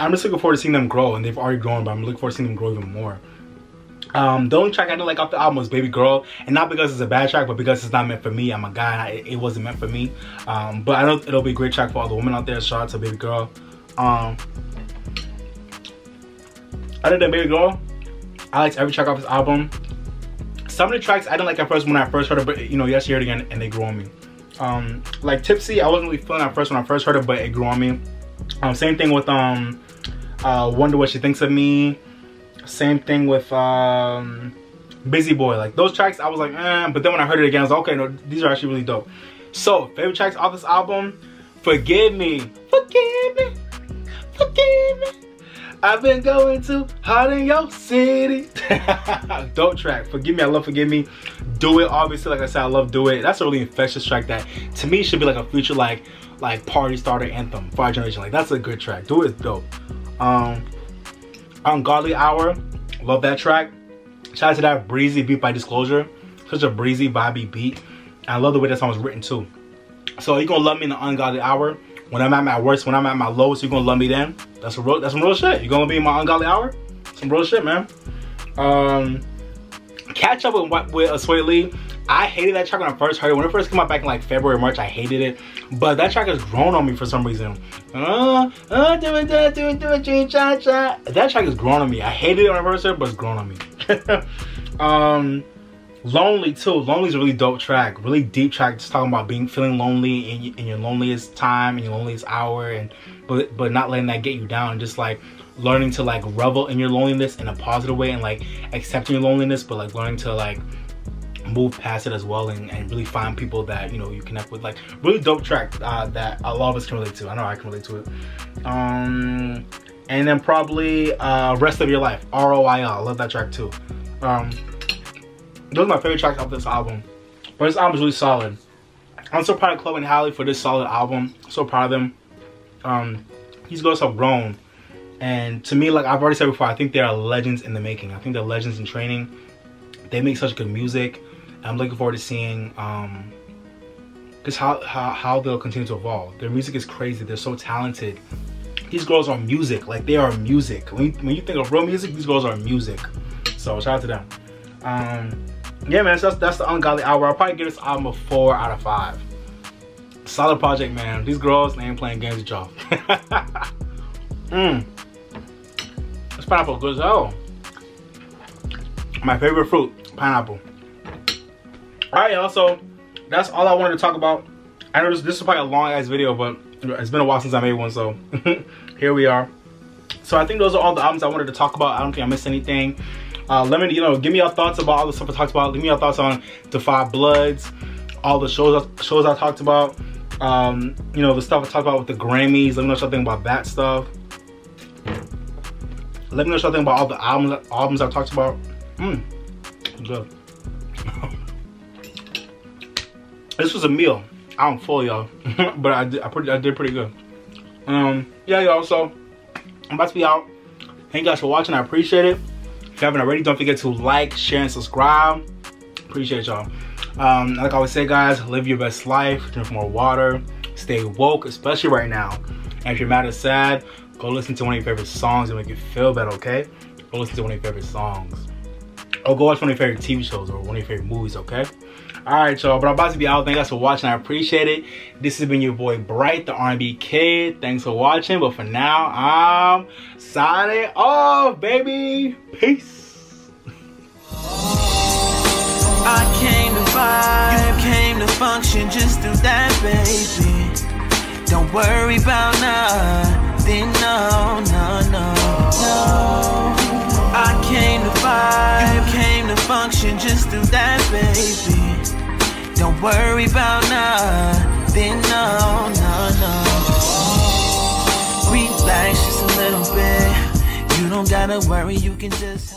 I'm just looking forward to seeing them grow, and they've already grown, but I'm looking forward to seeing them grow even more. The only track I didn't like off the album was Baby Girl, and not because it's a bad track, but because it's not meant for me. I'm a guy, and it wasn't meant for me. But I know it'll be a great track for all the women out there. Shout out to Baby Girl. Other than Baby Girl, I liked every track off this album. Some of the tracks I didn't like at first when I first heard it, but you know, yes, you heard it again, and they grew on me. Like Tipsy, I wasn't really feeling at first when I first heard it, but it grew on me. Same thing with Wonder What She Thinks of Me. Same thing with Busy Boy. Like those tracks I was like, but then when I heard it again, I was like, okay, no, these are actually really dope. So favorite tracks off this album: Forgive Me, Forgive Me, Forgive Me, I've been going too hard in your city. Dope track. Forgive Me, I love Forgive Me. Do It, obviously, like I said, I love Do It. That's a really infectious track that to me should be like a future like party starter anthem for our generation. Like that's a good track. Do It is dope. Ungodly Hour, love that track. Shout out to that breezy beat by Disclosure. Such a breezy, vibey beat. And I love the way that song was written too. So you're gonna love me in the Ungodly Hour. When I'm at my worst, when I'm at my lowest, you're gonna love me then. That's some real shit. You're gonna be in my Ungodly Hour. Some real shit, man. Catch Up with Sway Lee. I hated that track when I first heard it. When it first came out back in like February, March, I hated it. But that track has grown on me for some reason. That track has grown on me. I hated it when I first heard it, but it's grown on me. Lonely too. Lonely's a really dope track. Really deep track. Just talking about feeling lonely in your loneliest time, in your loneliest hour, but not letting that get you down. Just like learning to like revel in your loneliness in a positive way, and like accepting your loneliness, but like learning to like move past it as well, and really find people that you know you connect with. Like really dope track that a lot of us can relate to. I know I can relate to it. And then probably Rest of Your Life, ROIL. I love that track too. Those are my favorite tracks off this album. But this album is really solid. I'm so proud of Chloe and Halle for this solid album. So proud of them. These girls have grown, and to me, like I've already said before, I think they are legends in the making. I think they're legends in training. They make such good music. I'm looking forward to seeing just how they'll continue to evolve. Their music is crazy. They're so talented. These girls are music. Like they are music. When you think of real music, these girls are music. So shout out to them. Yeah, man. So that's the Ungodly Hour. I'll probably give this album a 4 out of 5. Solid project, man. These girls, they ain't playing games with y'all. This pineapple good as hell. My favorite fruit, pineapple. Alright, y'all, so that's all I wanted to talk about. I know this is probably a long ass video, but it's been a while since I made one, so here we are. So I think those are all the albums I wanted to talk about. I don't think I missed anything. Let me, give me your thoughts about all the stuff I talked about. Give me your thoughts on Defy Bloods, all the shows I talked about. The stuff I talked about with the Grammys. Let me know what y'all think about that stuff. Let me know what y'all think about all the albums I talked about. Good. This was a meal. I'm full, y'all, but I did pretty good. Yeah, y'all. So I'm about to be out. Thank you guys for watching. I appreciate it. If you haven't already, don't forget to like, share, and subscribe. Appreciate y'all. Like I always say, guys, live your best life. Drink more water. Stay woke, especially right now. And if you're mad or sad, go listen to one of your favorite songs and make you feel better. Okay? Go listen to one of your favorite songs. Or go watch one of your favorite TV shows or one of your favorite movies, okay? Alright, y'all, but I'm about to be out. Thank you guys for watching. I appreciate it. This has been your boy, Bright, the R&B Kid. Thanks for watching, but for now, I'm signing off, baby. Peace. I came to vibe, you came to function, just do that, baby. Don't worry about nothing, no, no, no, no. I came to vibe, you came to function, just do that, baby. Don't worry about nothing, no, no, no. Relax just a little bit. You don't gotta worry, you can just